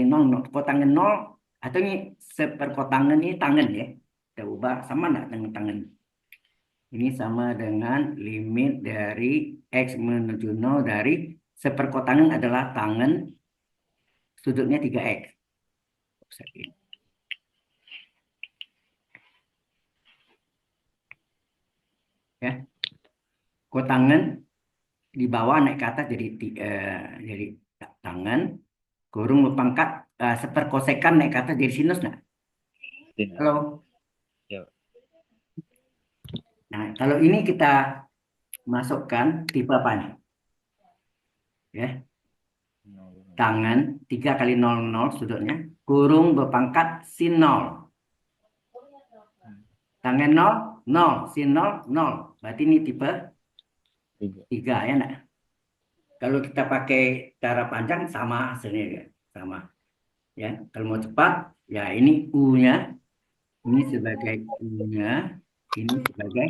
0, kotangen 0, atau ini seperkotangen ini tangen, ya. Kita ubah sama enggak dengan tangen? Ini sama dengan limit dari X menuju 0 dari seperkotangen adalah tangen, sudutnya 3X. Ya. Kotangen di bawah naik ke atas jadi tangan, kurung berpangkat seperkosekan naik ke atas jadi sinus. Nah, Iya. halo. Iya. Nah, kalau ini kita masukkan tipe apa nih? Ya, tangan 3 kali 0, sudutnya, kurung berpangkat sin 0. Tangan 0, 0, sin 0, 0. Berarti ini tipe 3 ya enggak? Kalau kita pakai cara panjang sama hasilnya ya, sama. Ya, kalau mau cepat ya ini U-nya, ini sebagai U-nya, ini sebagai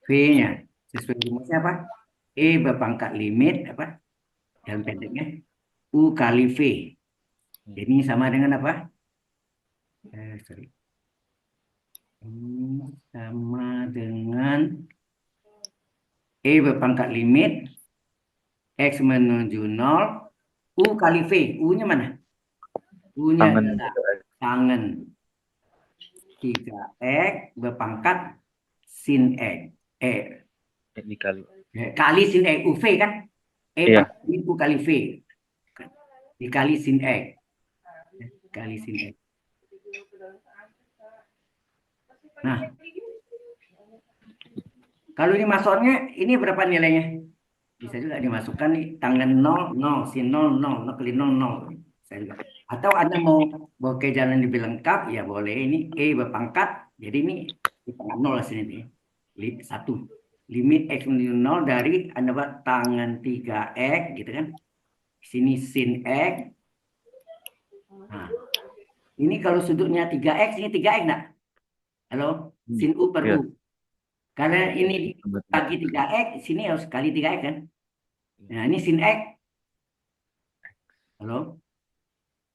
V-nya. Sesuai rumusnya apa? E berpangkat limit apa? Dalam pendeknya U kali V. Jadi ini sama dengan apa? Sorry. Ini sama dengan E berpangkat limit X menuju 0 U kali V. U-nya mana? U-nya Tangan adalah tangan 3X berpangkat sin X. dikali. Kali sin X. UV kan? Iya. pangkat limit U kali V. Dikali sin X. Kali sin X. Nah, kalau ini masuknya, ini berapa nilainya? Bisa juga dimasukkan nih, tangan 0, 0, sin 0, 0, 0 kali 0, 0. Bisa juga. Atau Anda mau ke jalan lebih lengkap, ya boleh. Ini E berpangkat, jadi ini pangkat 0 lah sini. Nih. 1. Limit X menuju 0 dari Anda buat tangan 3X, gitu kan. Sini sin X. Nah, ini kalau sudutnya 3X, ini 3X enggak? Halo, sin U per Iya. U. Karena ini Betul. bagi 3X, sini harus kali 3X kan. Nah, ini sin X. Halo,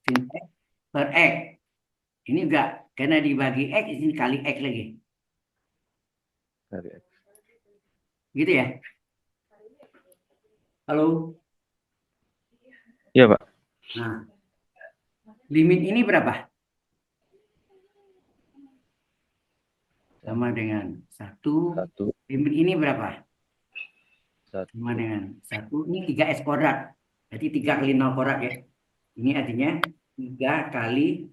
sin X per X. Ini enggak, karena dibagi X, ini kali X lagi. Dari X. Gitu ya? Halo? Iya, Pak. Nah, limit ini berapa? Sama dengan 1. 1, Limit ini berapa? 1. Sama dengan 1. Ini 3x kuadrat. Jadi 3 kali 0 kuadrat ya. Ini artinya 3 kali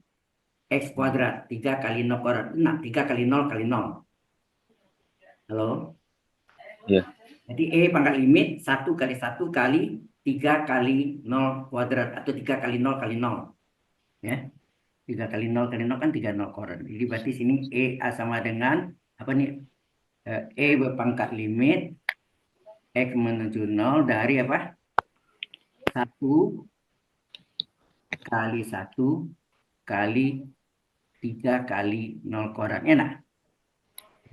x kuadrat. 3 kali 0 kuadrat. Nah, 3 kali 0 kali 0. Halo? Iya. Jadi E pangkat limit 1 kali 1 kali 3 kali 0 kuadrat. Atau 3 kali 0 kali 0. Ya. 3 kali 0 kali 0 kan 3 0 kuadrat. Jadi berarti sini E sama dengan apa nih? E berpangkat limit X menuju 0 dari apa? 1 kali 1 kali 3 kali 0 kuadratnya. Nah,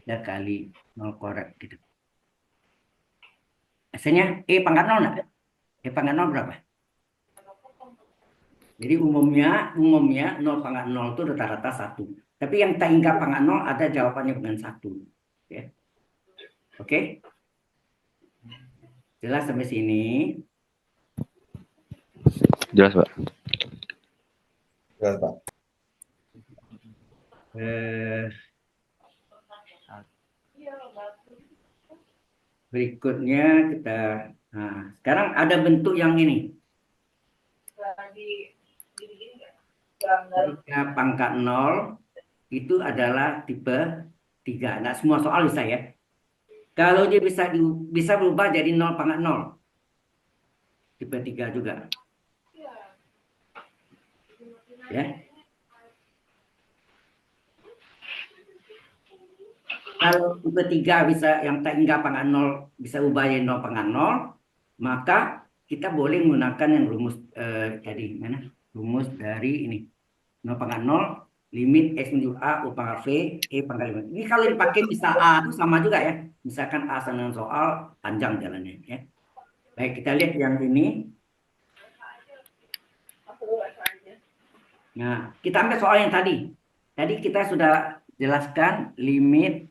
3 kali 0 kuadrat gitu. Hasilnya E pangkat 0 enggak? E pangkat 0 berapa? Jadi umumnya 0 pangkat 0 itu rata-rata 1. Tapi yang tak hingga pangkat 0 ada jawabannya dengan 1. Ya. Oke? Jelas sampai sini? Jelas, Pak. Jelas, Pak. Berikutnya kita, nah, sekarang ada bentuk yang ini. Ketika pangkat 0 itu adalah tipe 3. Nah, semua soal bisa ya. Kalau dia bisa berubah jadi 0 pangkat 0. Tipe 3 juga. Ya. Kalau tipe 3 bisa yang tak hingga pangkat 0 bisa ubah jadi 0 pangkat 0, maka kita boleh menggunakan yang rumus tadi mana? Rumus dari ini. 0 pangkat 0 limit X menuju A U pangkat V E pangkat 5. Ini kalau dipakai bisa A itu sama juga ya. Misalkan A sama dengan soal panjang jalannya ya. Baik, kita lihat yang ini. Nah, kita ambil soal yang tadi. Tadi kita sudah jelaskan limit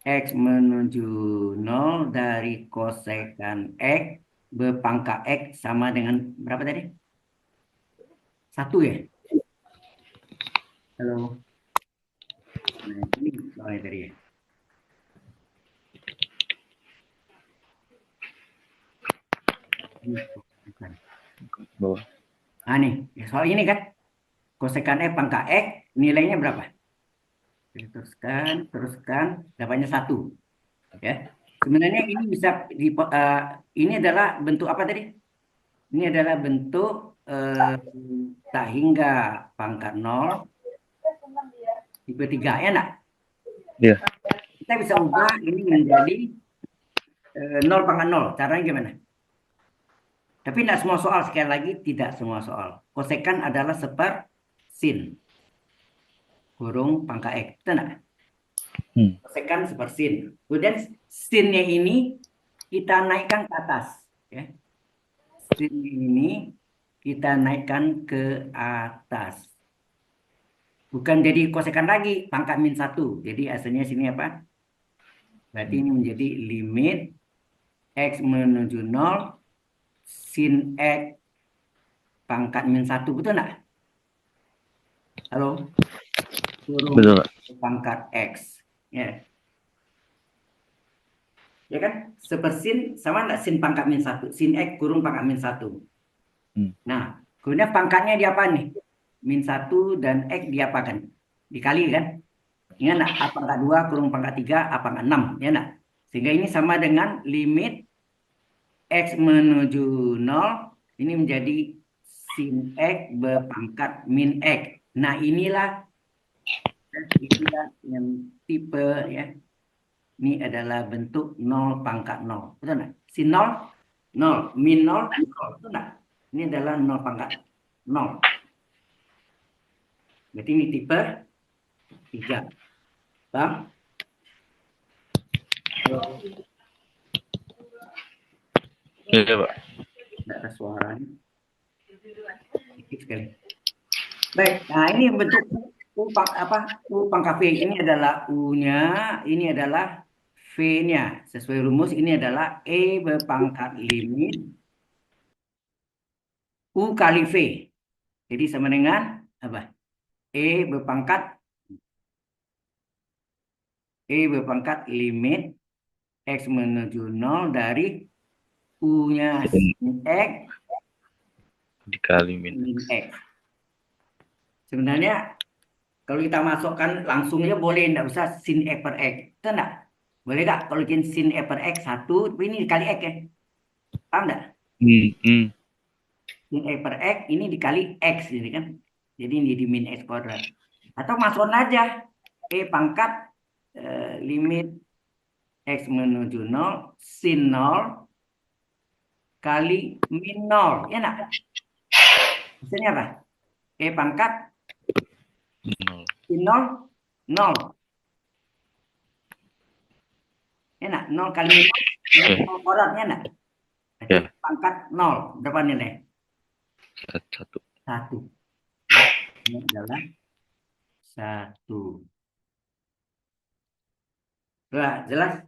X menuju 0 dari kosekan X berpangkat X sama dengan berapa tadi? 1 ya? Halo. Nah, ini soalnya tadi ya. Bawah. Nah nih, soal ini kan. Kosekan X pangkat X nilainya berapa? Teruskan, dapatnya 1. Ya. Sebenarnya ini bisa ini adalah bentuk apa tadi? Ini adalah bentuk tak hingga pangkat nol tipe 3 ya nak? Iya. Kita bisa ubah ini menjadi 0 pangkat nol. Caranya gimana? Tapi tidak semua soal, sekali lagi tidak semua soal. Kosekan adalah sepersin kurung pangkat X. Betul nggak? Hmm. Kosekan sepersin. Kemudian sinnya ini kita naikkan ke atas. Ya. Sin ini kita naikkan ke atas. Bukan jadi kosekan lagi, pangkat min 1. Jadi hasilnya sini apa? Berarti ini menjadi limit X menuju 0 sin X pangkat min 1. Betul nggak? Halo? Kurung Betul, Pak. pangkat X. Ya. Ya kan? Sepersin sama nggak sin pangkat min 1? Sin X kurung pangkat min 1. Hmm. Nah, kemudian pangkatnya diapa nih? Min 1 dan X diapakan? Dikali kan? Ingat nggak? A pangkat 2 kurung pangkat 3, A pangkat 6. Ya nggak? Sehingga ini sama dengan limit X menuju 0. Ini menjadi sin X berpangkat min X. Nah, inilah yang tipe ya. Ini adalah bentuk 0 pangkat 0. Betul nggak? Sin 0, 0. Min 0, 0. Betul nggak? Ini adalah 0 pangkat 0. Berarti ini tipe 3. Bang? Iya, Pak. Tidak ada suaranya. Sedikit sekali. Baik, nah ini bentuk U pangkat V. Ini adalah U-nya, ini adalah V-nya. Sesuai rumus ini adalah E berpangkat limit U kali V. Jadi sama dengan apa? E berpangkat limit X menuju 0 dari U-nya sin X Dikali min min X. X. Sebenarnya kalau kita masukkan langsungnya boleh, tidak usah sin X per X. Itu enggak? Boleh nggak kalau bikin sin X per X 1, tapi ini dikali X ya? Paham nggak? Hmm. Sin X per X ini dikali X ini kan. Jadi ini di min X kuadrat. Atau masukkan aja E pangkat limit X menuju 0 sin 0 kali min 0. Ya enggak? Hasilnya apa? E pangkat Nol. sin 0, 0. Ya enggak? 0 kali min 0 kuadratnya enggak? Berarti Ya. pangkat 0. Berapa nilai? 1. 1. Ini adalah 1. Jelas?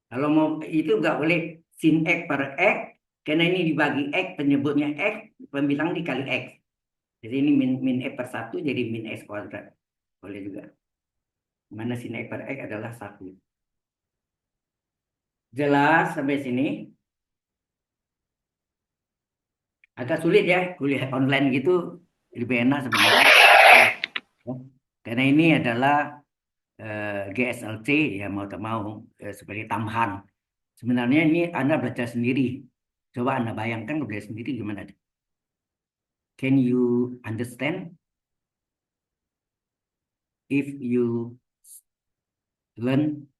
Kalau mau itu nggak boleh sin X per X, karena ini dibagi X, penyebutnya X, pembilang dikali X. Jadi ini min X per 1 jadi min X kuadrat. Boleh juga. Mana sin X per X adalah 1. Jelas sampai sini? Agak sulit ya, kuliah online gitu lebih enak sebenarnya. Ya. Karena ini adalah GSLC, ya mau tak mau sebagai tambahan. Sebenarnya ini Anda belajar sendiri. Coba Anda bayangkan belajar sendiri gimana? Can you understand if you learn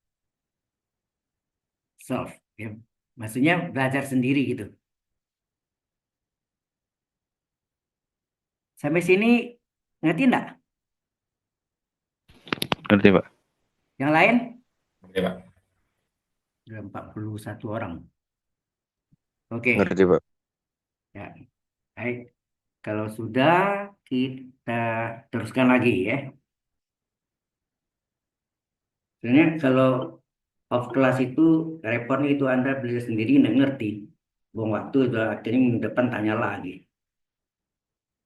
self? Ya. Maksudnya belajar sendiri gitu. Sampai sini ngerti enggak? Ngerti, Pak? Yang lain? Oke, Pak. Ada 41 orang. Oke, Ngerti, Pak. ya. Baik. Kalau sudah kita teruskan lagi ya. Sebenarnya kalau off class itu repotnya itu Anda belajar sendiri nggak ngerti. Buang waktu udah akhirnya minggu depan tanya lagi.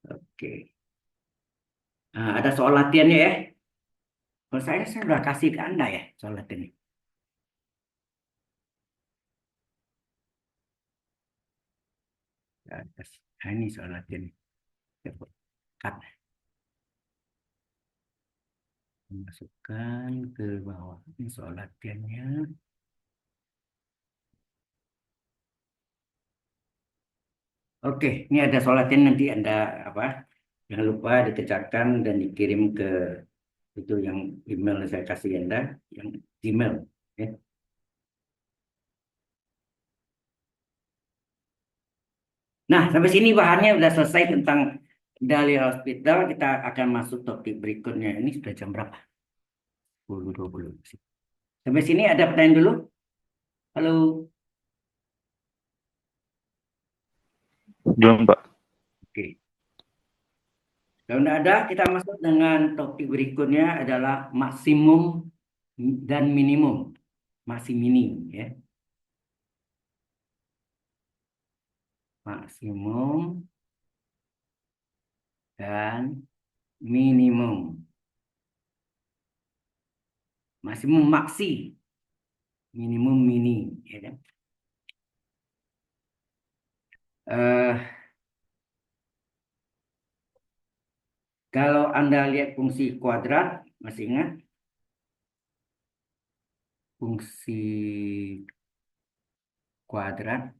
Oke. Nah, ada soal latihannya ya. Kalau saya sudah kasih ke Anda ya soal latihan. Ya, nah, ini soal latihan. Cut. Masukkan ke bawah. Ini soal latihannya. Oke, ini ada solatnya nanti Anda apa? Jangan lupa dikerjakan dan dikirim ke itu yang email saya kasih Anda, yang Gmail. Ya. Nah, sampai sini bahannya sudah selesai tentang Dalil Hospital. Kita akan masuk topik berikutnya. Ini sudah jam berapa? 10.20. Sampai sini ada pertanyaan dulu? Halo. Belum, Pak. Oke. Kalau tidak ada, kita masuk dengan topik berikutnya adalah maksimum dan minimum. Masih mini, ya. Maksimum dan minimum. Maksimum maksi, minimum mini, ya kan? Eh, Kalau Anda lihat fungsi kuadrat, masih ingat? Fungsi kuadrat,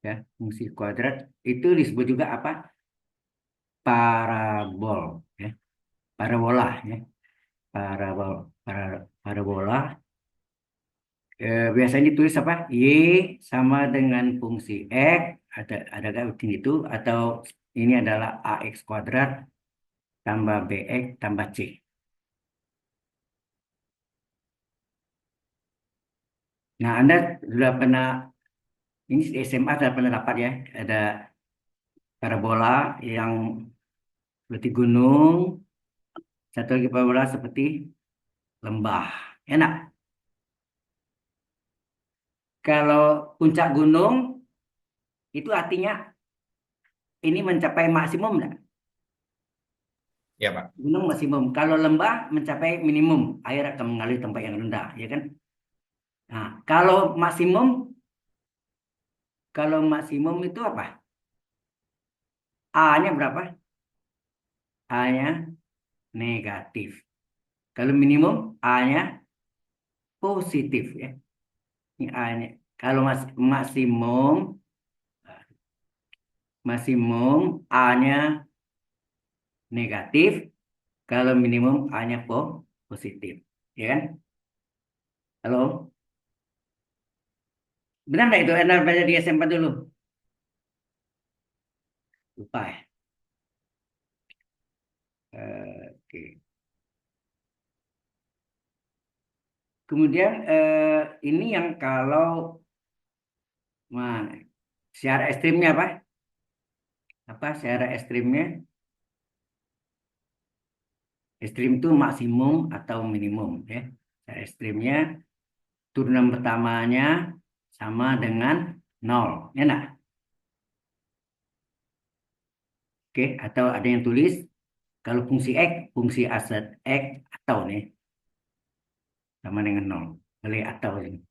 ya, fungsi kuadrat itu disebut juga apa? Parabol, ya, parabola, ya, parabol, parabola. Biasanya ditulis apa? Y sama dengan fungsi X, ada kan itu, atau ini adalah AX kuadrat tambah BX tambah C. Nah, Anda sudah pernah, ini di SMA sudah pernah dapat ya, ada parabola yang seperti gunung, satu lagi parabola seperti lembah. Enak. Kalau puncak gunung, itu artinya ini mencapai maksimum enggak? Ya, Pak. Gunung maksimum. Kalau lembah mencapai minimum, air akan mengalir tempat yang rendah, ya kan? Nah, kalau maksimum itu apa? A-nya berapa? A-nya negatif. Kalau minimum, A-nya positif ya. Ini A-nya. Kalau maksimum, A-nya negatif. Kalau minimum, A-nya positif. Ya kan? Halo? Benar nggak itu? Anda baca di SMP dulu. Lupa ya? Oke. Kemudian ini yang kalau nah, secara ekstrimnya apa? Apa secara ekstrimnya? Ekstrim itu maksimum atau minimum ya. Secara ekstrimnya turunan pertamanya sama dengan 0. Ya enggak? Oke, atau ada yang tulis kalau fungsi X, fungsi aset X atau nih sama dengan 0. Boleh atau ini.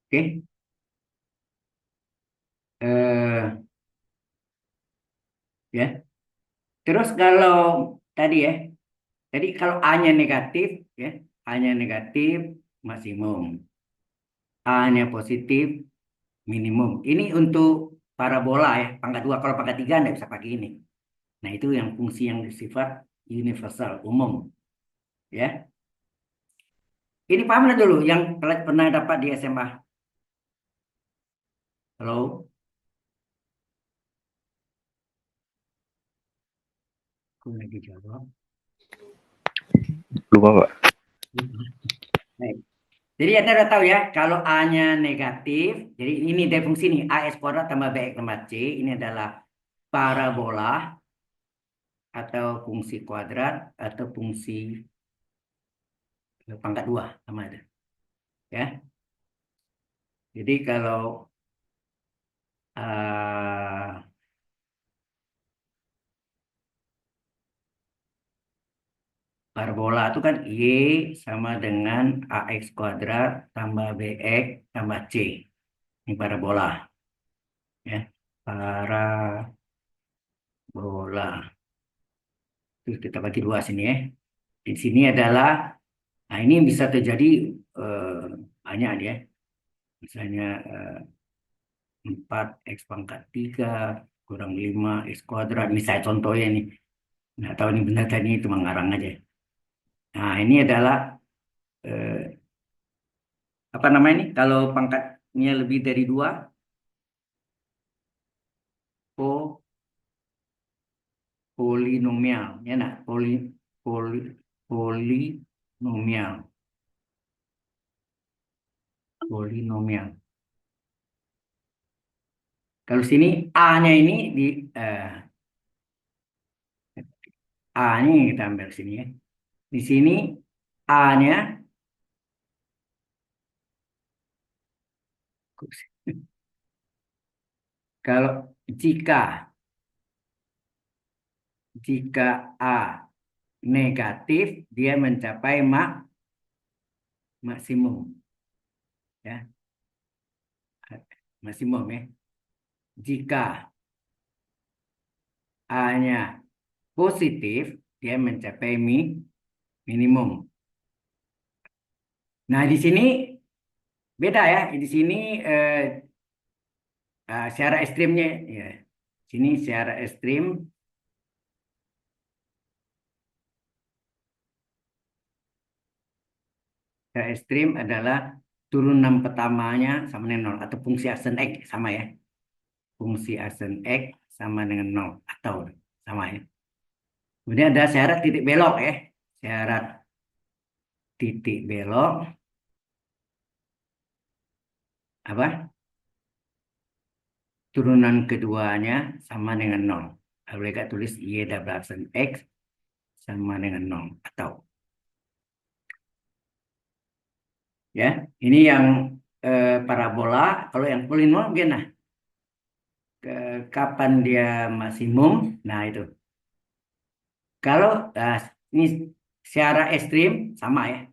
Oke. Eh ya. Terus kalau tadi ya, jadi kalau A-nya negatif ya, A-nya negatif maksimum. A-nya positif minimum. Ini untuk parabola ya, pangkat 2. Kalau pangkat 3 Anda bisa pakai ini. Nah, itu yang fungsi yang bersifat universal, umum. Ya. Ini paham nggak dulu yang pernah dapat di SMA? Halo? Aku lagi jawab. Lupa, Pak. Baik. Jadi Anda udah tahu ya, kalau A-nya negatif, jadi ini dari fungsi nih, AX kuadrat tambah BX tambah C, ini adalah parabola atau fungsi kuadrat atau fungsi pangkat 2 sama ada. Ya. Jadi kalau uh, parabola itu kan Y sama dengan AX kuadrat tambah BX tambah C. Ini parabola. Ya. parabola. Terus kita bagi dua sini ya. Di sini adalah, nah ini bisa terjadi banyak dia. Misalnya 4 X pangkat 3 kurang 5 X kuadrat. Ini saya contohnya nih. Nggak tahu ini benar tadi itu mengarang aja. Nah ini adalah eh, apa namanya ini? Kalau pangkatnya lebih dari 2, polinomial. Ya nak? Poli, polinomial. Polinomial. Kalau sini A-nya ini di A ini kita ambil sini ya. Di sini A-nya kalau jika A negatif dia mencapai maksimum ya, maksimum ya. Jika A-nya positif dia mencapai minimum. Nah, di sini beda ya. Di sini secara ekstrimnya ya. Sini secara ekstrim adalah turunan pertamanya sama dengan 0 atau fungsi Asen X sama ya. Fungsi Asen X sama dengan 0 atau sama ya. Kemudian ada syarat titik belok ya. Syarat titik belok apa? Turunan keduanya sama dengan 0. Boleh nggak tulis Y double Asen X sama dengan 0 atau ya. Ini yang parabola. Kalau yang polinomial gimana? Kapan dia maksimum? Nah, itu. Kalau ini secara ekstrim sama ya.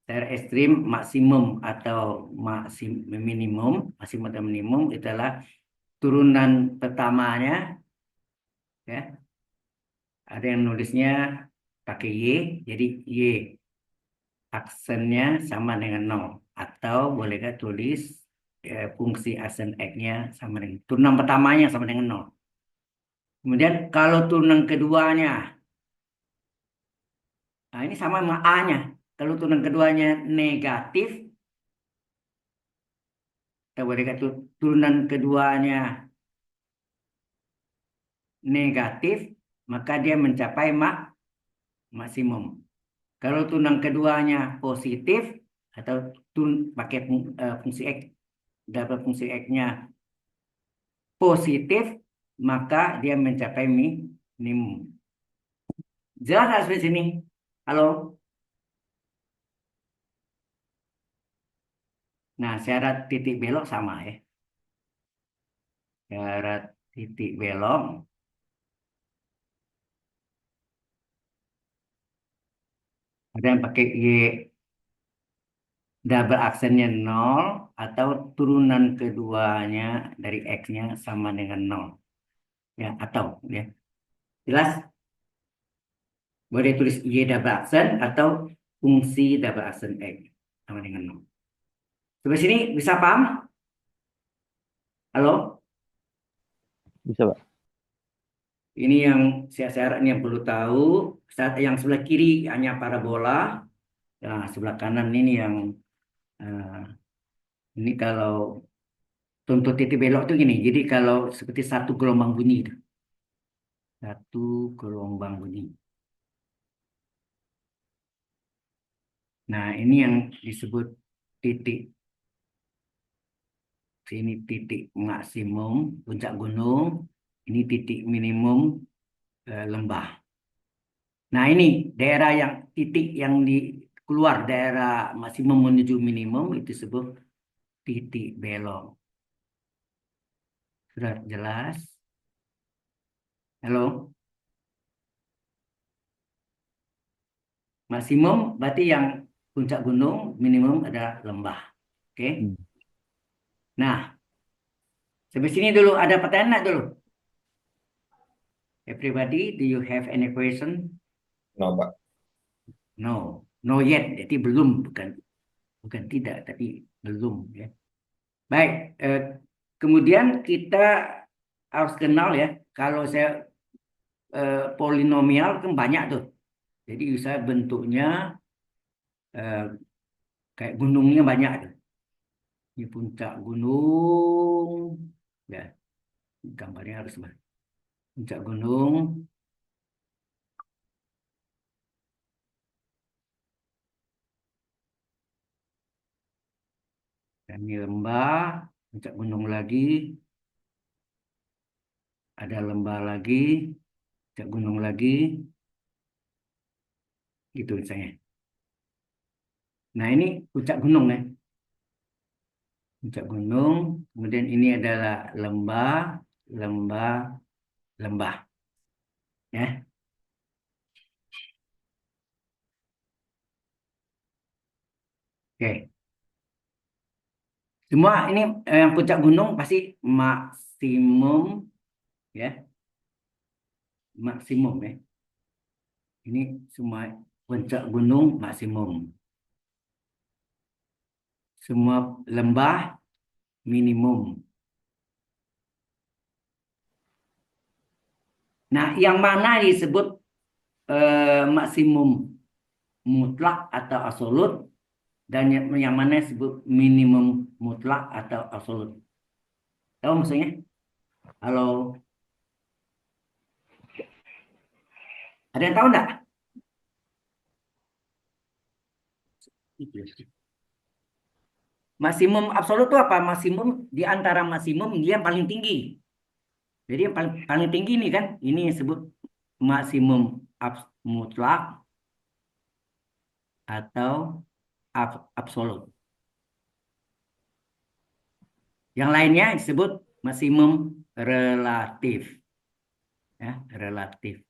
Secara ekstrim maksimum atau maksimum atau minimum adalah turunan pertamanya ya. Ada yang nulisnya pakai Y, jadi Y aksennya sama dengan 0 atau bolehkah tulis fungsi aksen X-nya sama dengan turunan pertamanya sama dengan 0. Kemudian kalau turunan keduanya, nah ini sama sama A-nya. Kalau turunan keduanya negatif, kita bolehkah turunan keduanya negatif, maka dia mencapai maksimum. Kalau turunan keduanya positif atau pakai fungsi X, dapat fungsi X-nya positif, maka dia mencapai minimum. Jelas nggak sampai sini? Halo? Nah, syarat titik belok sama ya. Syarat titik belok ada yang pakai Y double aksennya 0 atau turunan keduanya dari X-nya sama dengan 0. Ya, atau ya. Jelas? Boleh tulis Y double aksen atau fungsi double aksen X sama dengan 0. Sampai sini bisa paham? Halo? Bisa, Pak. Ini yang syarat yang perlu tahu. Yang sebelah kiri hanya parabola. Nah, sebelah kanan ini yang ini kalau contoh titik belok itu gini. Jadi kalau seperti satu gelombang bunyi itu. Satu gelombang bunyi. Nah, ini yang disebut titik. Sini titik maksimum puncak gunung. Ini titik minimum lembah. Nah, ini daerah yang titik yang di keluar daerah maksimum menuju minimum itu disebut titik belok. Sudah jelas? Halo? Maksimum berarti yang puncak gunung, minimum adalah lembah. Oke? Hmm. Nah, Sampai sini dulu, ada pertanyaan nggak dulu? Everybody, do you have any question? No, Pak. No, no yet. Jadi belum, bukan tidak, tapi belum ya. Baik, kemudian kita harus kenal ya. Kalau saya polinomial kan banyak tuh. Jadi bisa bentuknya eh, kayak gunungnya banyak tuh. Ini puncak gunung, ya gambarnya harus puncak gunung. Dan ini lembah, puncak gunung lagi, ada lembah lagi, puncak gunung lagi, gitu misalnya. Nah ini puncak gunung ya, puncak gunung. Kemudian ini adalah lembah, lembah, lembah, ya. Oke, semua ini yang puncak gunung pasti maksimum, ya, maksimum ya. Ini semua puncak gunung maksimum. Semua lembah minimum. Nah, yang mana disebut maksimum mutlak atau absolut dan yang mana disebut minimum mutlak atau absolut? Tahu maksudnya? Halo, ada yang tahu enggak? Maksimum absolut itu apa? Maksimum di antara maksimum dia yang paling tinggi. Jadi yang paling tinggi ini kan, ini disebut maksimum mutlak atau absolut. Yang lainnya disebut maksimum relatif. Ya, relatif.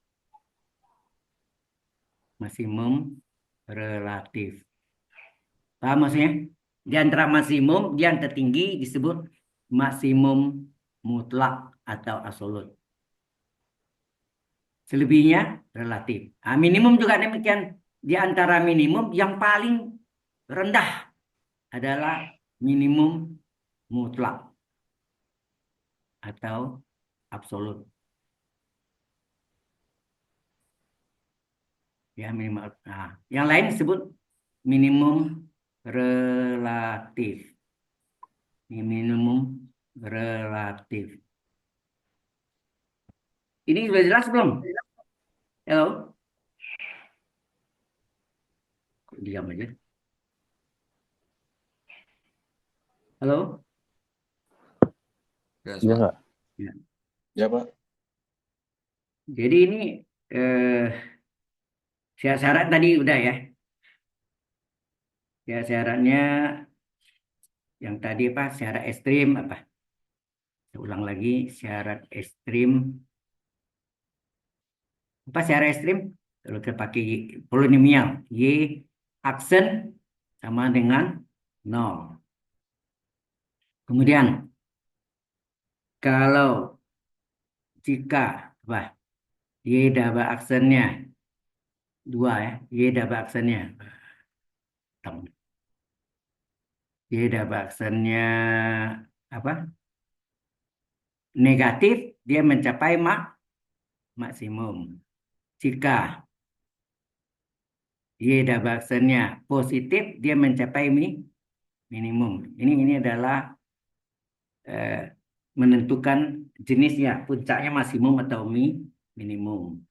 Maksimum relatif. Paham maksudnya? Di antara maksimum, dia yang tertinggi disebut maksimum mutlak atau absolut. Selebihnya relatif. Nah, minimum juga demikian. Di antara minimum yang paling rendah adalah minimum mutlak atau absolut. Ya, minimal. Nah, yang lain disebut minimum relatif. Ini minimum relatif. Ini sudah jelas belum? Halo? Kok diam aja. Halo? Yes, Iya Pak. nggak? Ya. Ya, Pak. Jadi ini syarat tadi udah ya. Ya syaratnya yang tadi apa? Syarat ekstrim apa? Saya ulang lagi syarat ekstrim. Apa syarat ekstrim? Kalau kita pakai polinomial, y aksen sama dengan 0. Kemudian kalau jika apa? Y double aksennya 2 ya. Y double aksennya. Y double aksennya apa? Negatif, dia mencapai maksimum. Jika Y double aksennya positif, dia mencapai minimum. Ini adalah eh, menentukan jenisnya, puncaknya maksimum atau minimum.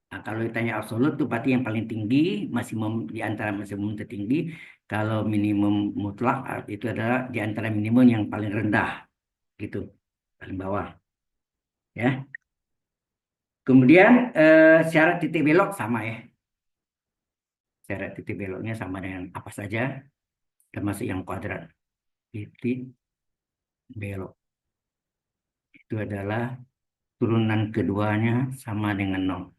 Nah, kalau ditanya absolut itu berarti yang paling tinggi, maksimum di antara maksimum tertinggi. Kalau minimum mutlak itu adalah di antara minimum yang paling rendah, gitu, paling bawah. Ya. Kemudian syarat titik belok sama ya. Syarat titik beloknya sama dengan apa saja, termasuk yang kuadrat. Titik belok itu adalah turunan keduanya sama dengan 0.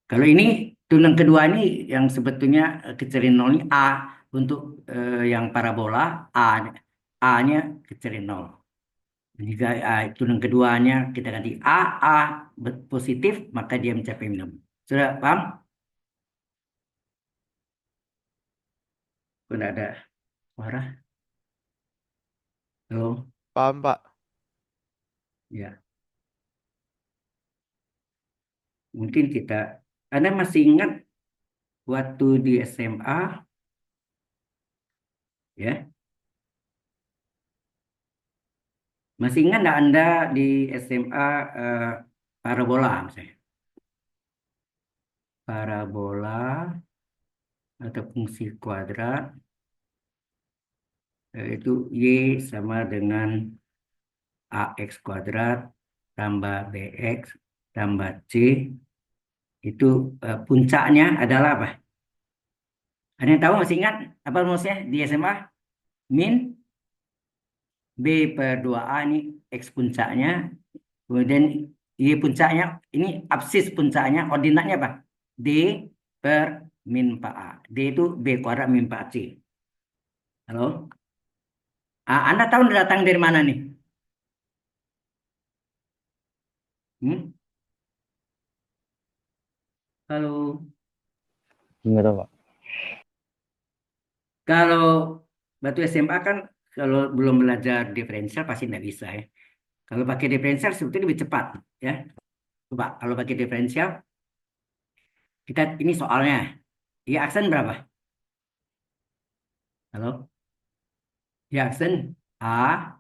Kalau ini turunan kedua ini yang sebetulnya kecil 0 ini A untuk yang parabola A-nya kecil 0. Jika turunan keduanya kita ganti A positif, maka dia mencapai minimum. Sudah paham? Tidak ada suara. Halo? Paham, Pak. Ya, mungkin Anda masih ingat waktu di SMA, ya? Masih ingat nggak Anda di SMA parabola misalnya? Parabola atau fungsi kuadrat, itu Y sama dengan AX kuadrat tambah BX tambah C, itu puncaknya adalah apa? Ada yang tahu, masih ingat apa rumusnya di SMA? Min B per 2A, ini X puncaknya, kemudian Y puncaknya, ini absis puncaknya, ordinatnya apa? D per min 4A. D itu B kuadrat min 4C. Halo? Anda tahu datang dari mana nih? Hmm? Halo? Enggak tahu, Pak. Kalau batu SMA kan, kalau belum belajar diferensial pasti nggak bisa ya. Kalau pakai diferensial sebetulnya lebih cepat ya. Coba kalau pakai diferensial, kita ini soalnya, ya aksen berapa? Halo? Ya aksen A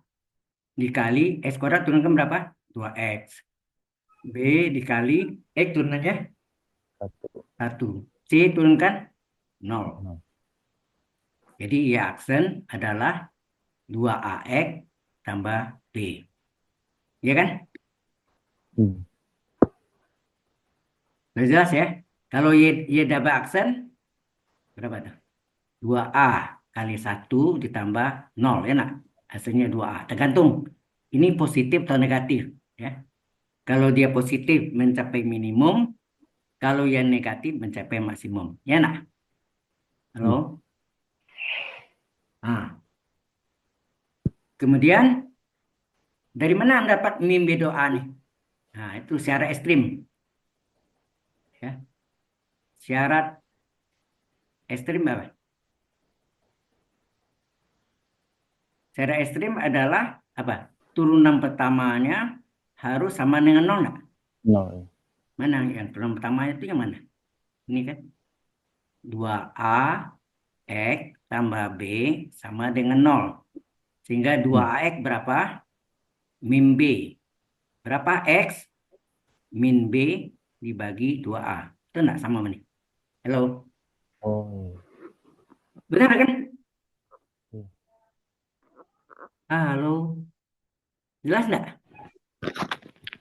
dikali X kuadrat turunkan berapa? 2X. B dikali X turunannya Satu. 1. C turunkan 0. Nah. Jadi ya aksen adalah 2AX tambah B. Iya kan? Hmm. Udah jelas ya? Kalau Y double aksen, berapa tuh? 2A kali 1 ditambah 0, ya nak? Hasilnya 2A. Tergantung. Ini positif atau negatif. Ya. Kalau dia positif mencapai minimum, kalau yang negatif mencapai maksimum. Ya nak? Hmm. Halo? Kemudian, dari mana Anda dapat min B doa nih? Nah, itu secara ekstrim. Ya. Syarat ekstrim apa? Secara ekstrim adalah apa? Turunan pertamanya harus sama dengan 0 nggak? Nol. Mana yang turunan pertamanya itu yang mana? Ini kan 2A X tambah B sama dengan 0. Sehingga 2AX berapa? Min B. Berapa X? Min B dibagi 2A. Itu enggak sama ini? Halo? Oh. Benar kan? Hmm. Halo? Jelas enggak?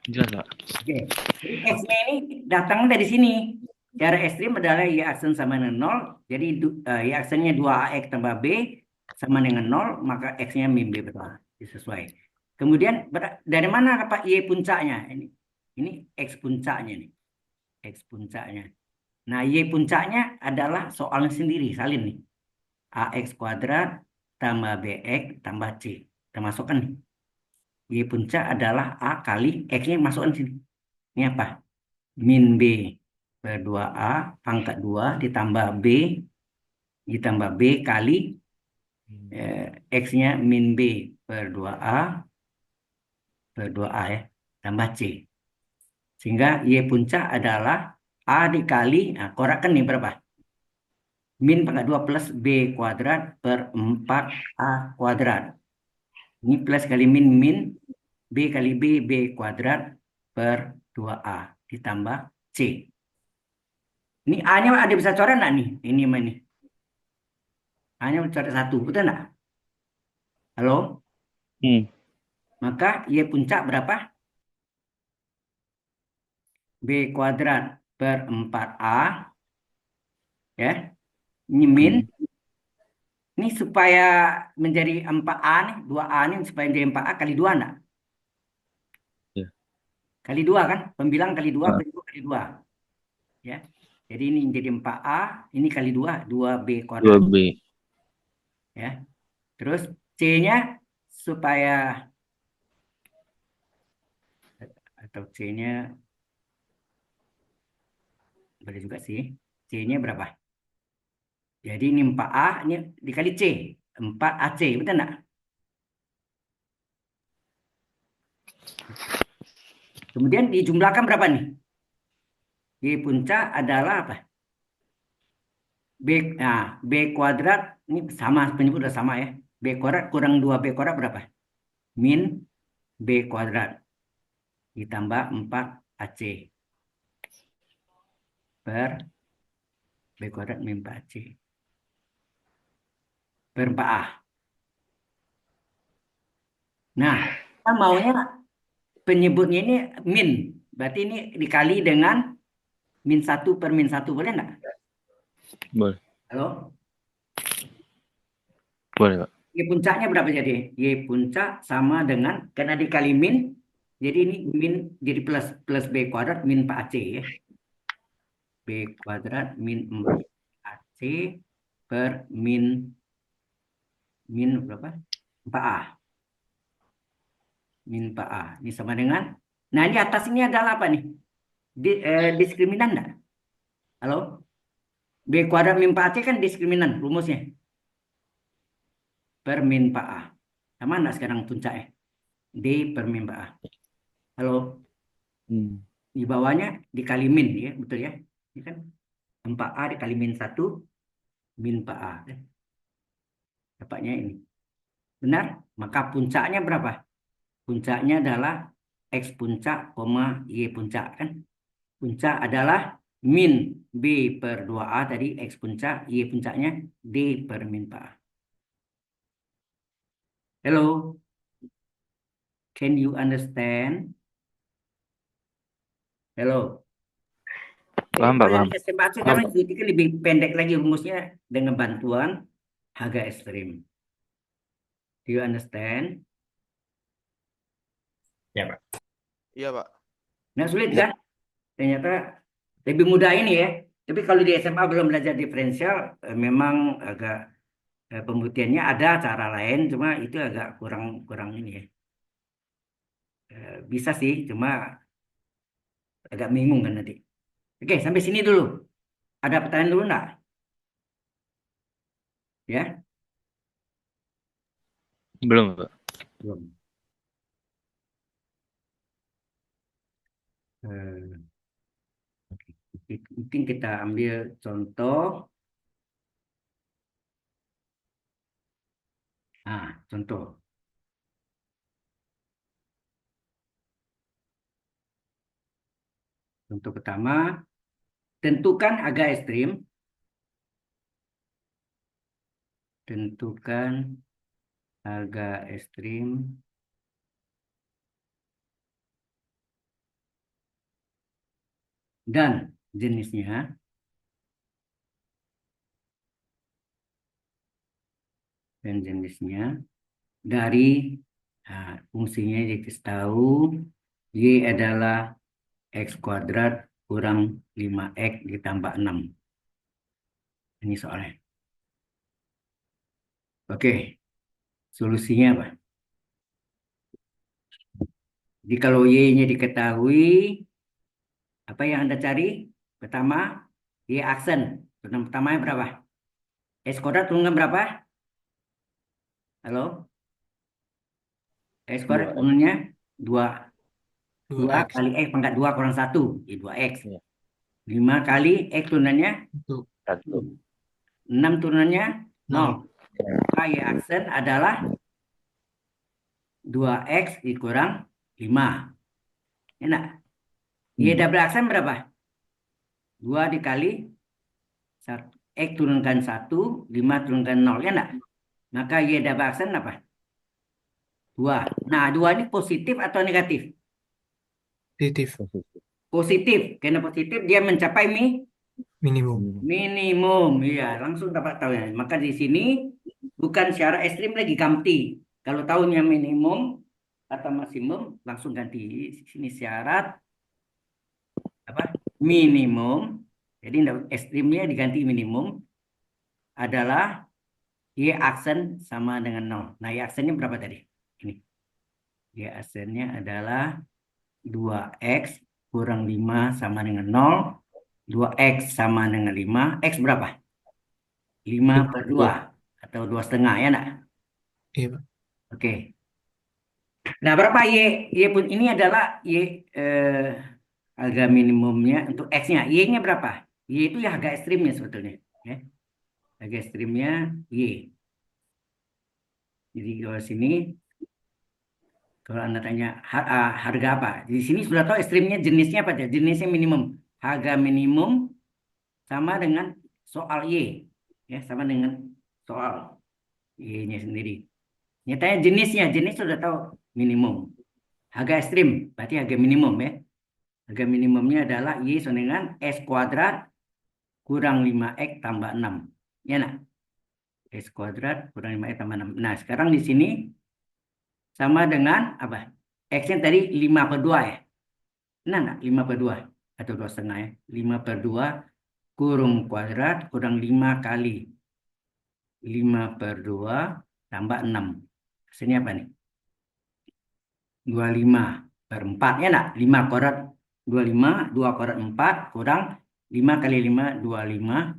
Jelas, Pak. Oke. Jadi X-nya ini datangnya dari sini. Cara ekstrim adalah Y aksen sama dengan 0. Jadi Y aksennya 2AX tambah B sama dengan 0. Maka X-nya min B berapa? Sesuai. Kemudian dari mana Pak Y puncaknya? Ini X puncaknya nih. X puncaknya. Nah, Y puncaknya adalah soalnya sendiri, salin nih. AX kuadrat tambah BX tambah C. Kita masukkan nih. Y puncak adalah A kali X-nya masukkan sini. Ini apa? Min B per 2A pangkat 2 ditambah B kali X-nya min B per 2A ya, tambah C. Sehingga Y puncak adalah A dikali, nah korakkan nih berapa? Min pangkat 2 plus B kuadrat per 4A kuadrat. Ini plus kali min B kali B kuadrat per 2A ditambah C. Ini A-nya ada bisa coret nggak nih? Ini mana nih? A-nya coret 1, betul nggak? Halo? Hmm. Maka Y puncak berapa? B kuadrat per 4A. Ya. Ini min. Ini supaya menjadi 4A nih, 2A nih supaya menjadi 4A kali 2 enggak? Ya. Kali 2 kan? Pembilang kali 2, Ah. penjuru kali 2. Ya. Jadi ini menjadi 4A, ini kali 2, 2B kuadrat. 2B. Ya. Terus C-nya supaya Atau C-nya boleh juga sih. C-nya berapa? Jadi ini 4A, ini dikali C. 4AC, betul nggak? Kemudian dijumlahkan berapa nih? Y puncak adalah apa? B kuadrat, ini sama, penyebut udah sama ya. B kuadrat kurang 2B kuadrat berapa? Min B kuadrat. Ditambah 4AC. Per B kuadrat min 4AC. Per 4A. Nah, kita maunya penyebutnya ini min. Berarti ini dikali dengan min 1 per min 1. Boleh nggak? Boleh. Halo? Boleh, Pak. Y puncaknya berapa jadi? Y puncak sama dengan, karena dikali min, jadi ini min jadi plus B kuadrat min 4AC ya. B kuadrat min 4AC per min berapa? 4A. Min 4A. Ini sama dengan, nah ini atas ini adalah apa nih? Diskriminan enggak? Halo? B kuadrat min 4AC kan diskriminan rumusnya. Per min 4A. Sama enggak sekarang puncaknya? D per min 4A. Halo? Di bawahnya dikali min ya, betul ya? Ini kan 4A dikali min 1 min 4A. Dapatnya ini. Benar? Maka puncaknya berapa? Puncaknya adalah X puncak, Y puncak kan? Puncak adalah min B per 2A tadi, X puncak, Y puncaknya D per min 4A. Hello? Can you understand? Hello? Paham, Pak, paham. SMA sekarang kan lebih pendek lagi rumusnya dengan bantuan harga ekstrim. Do you understand? Ya, Pak. Iya, Pak. Nggak sulit kan? Ternyata lebih mudah ini ya. Tapi kalau di SMA belum belajar diferensial, memang agak pembuktiannya ada cara lain, cuma itu agak kurang ini ya. Bisa sih, cuma agak bingung kan nanti. Oke, sampai sini dulu. Ada pertanyaan dulu enggak? Ya? Belum, Pak. Belum. Mungkin kita ambil contoh. Contoh. Contoh pertama, tentukan harga ekstrim. Tentukan harga ekstrim dan jenisnya. Dan jenisnya dari fungsinya dikasih tahu Y adalah X kuadrat kurang 5X ditambah 6. Ini soalnya. Oke, solusinya apa? Jadi kalau Y-nya diketahui, apa yang Anda cari? Pertama, Y aksen. Turunan pertamanya berapa? X kuadrat turunan berapa? Halo? X kuadrat turunannya 2. 2 2X. kali X pangkat 2 kurang 1. Ya 2X. Ya. 5 kali X turunannya 1. 6 turunannya 0. 0. Maka Y aksen adalah 2X dikurang 5. Enak. Y double aksen berapa? 2 dikali 1. X turunkan 1, 5 turunkan 0. Ya enggak? Maka Y double aksen apa? 2. Nah, 2 ini positif atau negatif? Positif. Positif. Karena positif dia mencapai Minimum. minimum. Iya, langsung dapat tahu ya. Maka di sini bukan syarat ekstrim lagi, ganti. Kalau tahunya minimum atau maksimum, langsung ganti. Di sini syarat apa? Minimum. Jadi ekstrimnya diganti minimum adalah Y aksen sama dengan 0. Nah, Y aksennya berapa tadi? Ini. Y aksennya adalah 2X kurang 5 sama dengan 0. 2X sama dengan 5. X berapa? 5/2 atau 2,5 ya nak? Iya, Pak. Oke. Nah, berapa Y? Y pun ini adalah Y harga minimumnya untuk X-nya. Y-nya berapa? Y itu ya harga ekstrimnya sebetulnya. Ya. Harga ekstrimnya Y. Jadi kalau sini, kalau Anda tanya harga apa? Di sini sudah tahu ekstrimnya jenisnya apa aja? Jenisnya minimum. Harga minimum sama dengan soal Y. Ya, sama dengan soal Y-nya sendiri. Nyatanya jenis sudah tahu minimum. Harga ekstrim, berarti harga minimum ya. Harga minimumnya adalah Y sama dengan S kuadrat kurang 5X tambah 6. Ya nak? S kuadrat kurang 5X tambah 6. Nah, sekarang di sini sama dengan apa? X-nya tadi 5/2 ya. Nah, enggak? 5/2 atau 2,5 ya. 5/2 kurung kuadrat kurang 5 kali 5/2 tambah 6. Hasilnya apa nih? 25/4 ya nak? 5 kuadrat 25, 2 kuadrat 4 kurang 5 kali 5 25.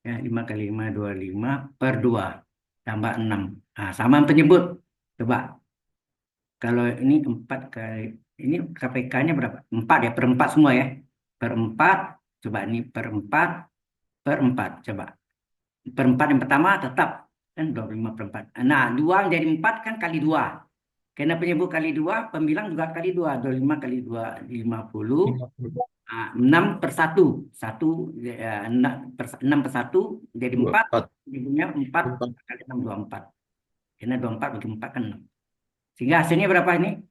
Ya, 5 kali 5 25/2 tambah 6. Nah, sama penyebut. Coba. Kalau ini 4 kali ini KPK-nya berapa? 4 ya, per 4 semua ya. Per 4, coba ini per 4 per 4 coba. Per 4 yang pertama tetap kan 25/4. Nah, 2 jadi 4 kan kali 2. Karena penyebut kali 2, pembilang juga kali 2. 25 kali 2 50. 50. 6/1. 6/1 jadi 4. 4. Ibunya 4 kali 6, 24. Karena 24 bagi 4 kan 6. Sehingga hasilnya berapa ini?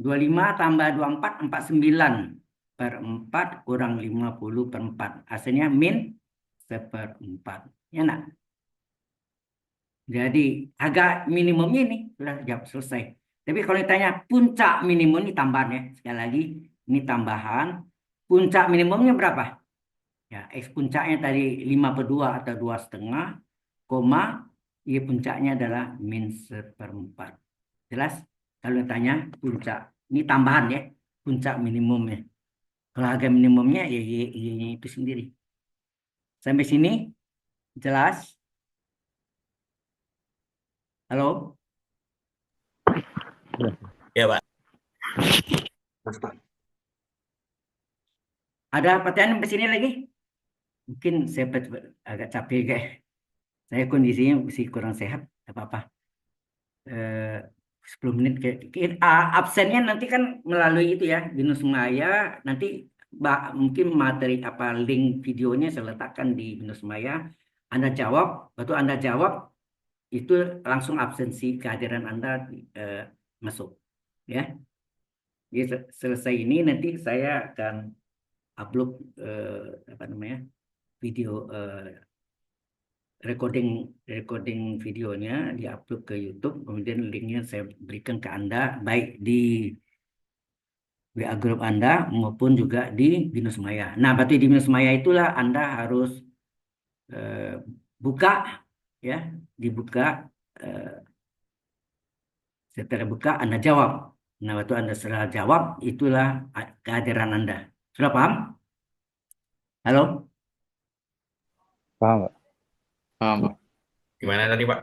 25 tambah 24, 49/4 kurang 50/4. Hasilnya min 1/4. Ya nak? Jadi harga minimumnya ini sudah jawab selesai. Tapi kalau ditanya puncak minimum ini tambahan ya. Sekali lagi ini tambahan. Puncak minimumnya berapa? Ya, X puncaknya tadi 5/2 atau 2,5, koma, Y puncaknya adalah min 1/4. Jelas? Kalau ditanya puncak, ini tambahan ya, puncak minimumnya. Kalau harga minimumnya ya Y-nya itu sendiri. Sampai sini jelas? Halo? Ya, Pak. Ada pertanyaan sampai sini lagi? Mungkin saya agak capek kayak. Saya kondisinya masih kurang sehat, tak apa-apa. 10 menit absennya nanti kan melalui itu ya Binus Maya nanti mungkin materi apa link videonya saya letakkan di Binus Maya. Anda jawab, waktu Anda jawab itu langsung absensi kehadiran Anda masuk ya. Jadi selesai ini nanti saya akan upload apa namanya video recording videonya diupload ke YouTube, kemudian linknya saya berikan ke Anda baik di WA grup Anda maupun juga di Binus Maya. Nah, berarti di Binus Maya itulah Anda harus eh, buka ya, dibuka setelah buka Anda jawab. Nah, waktu Anda setelah jawab itulah kehadiran Anda. Sudah paham? Halo? Paham, Pak? Paham, Pak. Gimana tadi, Pak?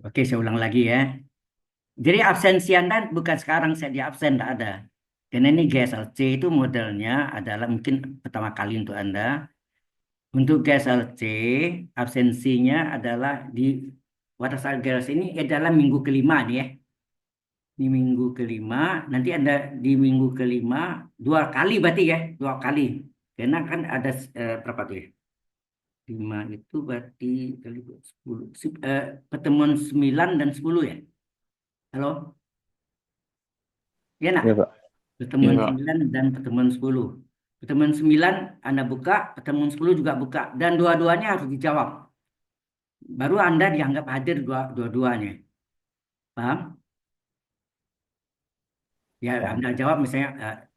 Oke, saya ulang lagi ya. Jadi absensi Anda bukan sekarang saya di absen, tidak ada. Karena ini GSLC itu modelnya adalah mungkin pertama kali untuk Anda. Untuk GSLC, absensinya adalah di pada saat GSLC ini adalah minggu kelima nih ya. Di minggu kelima, nanti Anda di minggu kelima 2 kali berarti ya, 2 kali. Karena kan ada berapa tuh ya? 5 itu berarti kali 10. Pertemuan 9 dan 10 ya. Halo? Ya nak? Iya, Pak. Pertemuan Iya, Pak. 9 dan pertemuan 10. Pertemuan 9 Anda buka, pertemuan 10 juga buka. Dan dua-duanya harus dijawab. Baru Anda dianggap hadir dua-duanya. Paham? Ya, Paham. Anda jawab misalnya,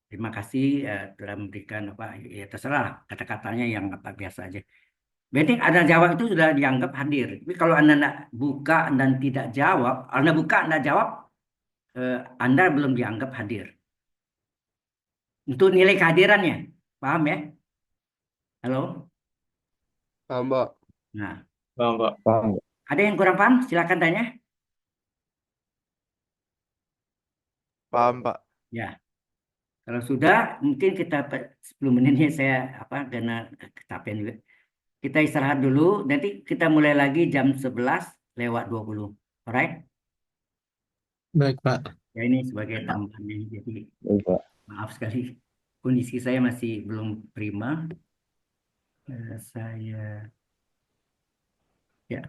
terima kasih telah memberikan apa, ya terserah kata-katanya yang apa biasa aja. Berarti Anda jawab itu sudah dianggap hadir. Tapi kalau Anda tidak buka dan tidak jawab, Anda buka, Anda jawab, Anda belum dianggap hadir. Itu nilai kehadirannya. Paham ya? Halo? Paham, Pak. Nah, Paham, Pak. Paham nggak? ada yang kurang paham? Silakan tanya. Paham, Pak. Ya, kalau sudah, mungkin kita 10 menitnya saya karena kecapean juga. Kita istirahat dulu, nanti kita mulai lagi jam 11:20. Alright? Baik, Pak. Ya ini sebagai tambahannya. Jadi Baik, Pak. maaf sekali, kondisi saya masih belum prima. Saya ya.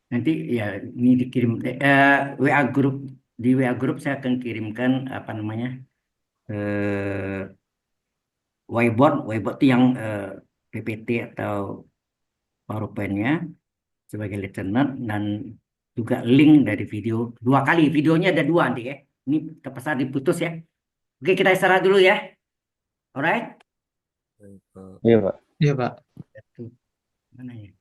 Nanti ya ini dikirim WA grup, di WA grup saya akan kirimkan whiteboard itu yang PPT atau PowerPoint-nya sebagai listener dan juga link dari video 2 kali. Videonya ada 2 nanti ya. Ini terpaksa diputus ya. Oke, kita istirahat dulu ya. Alright? Iya, Pak. Iya, Pak. Tuh, mana ya?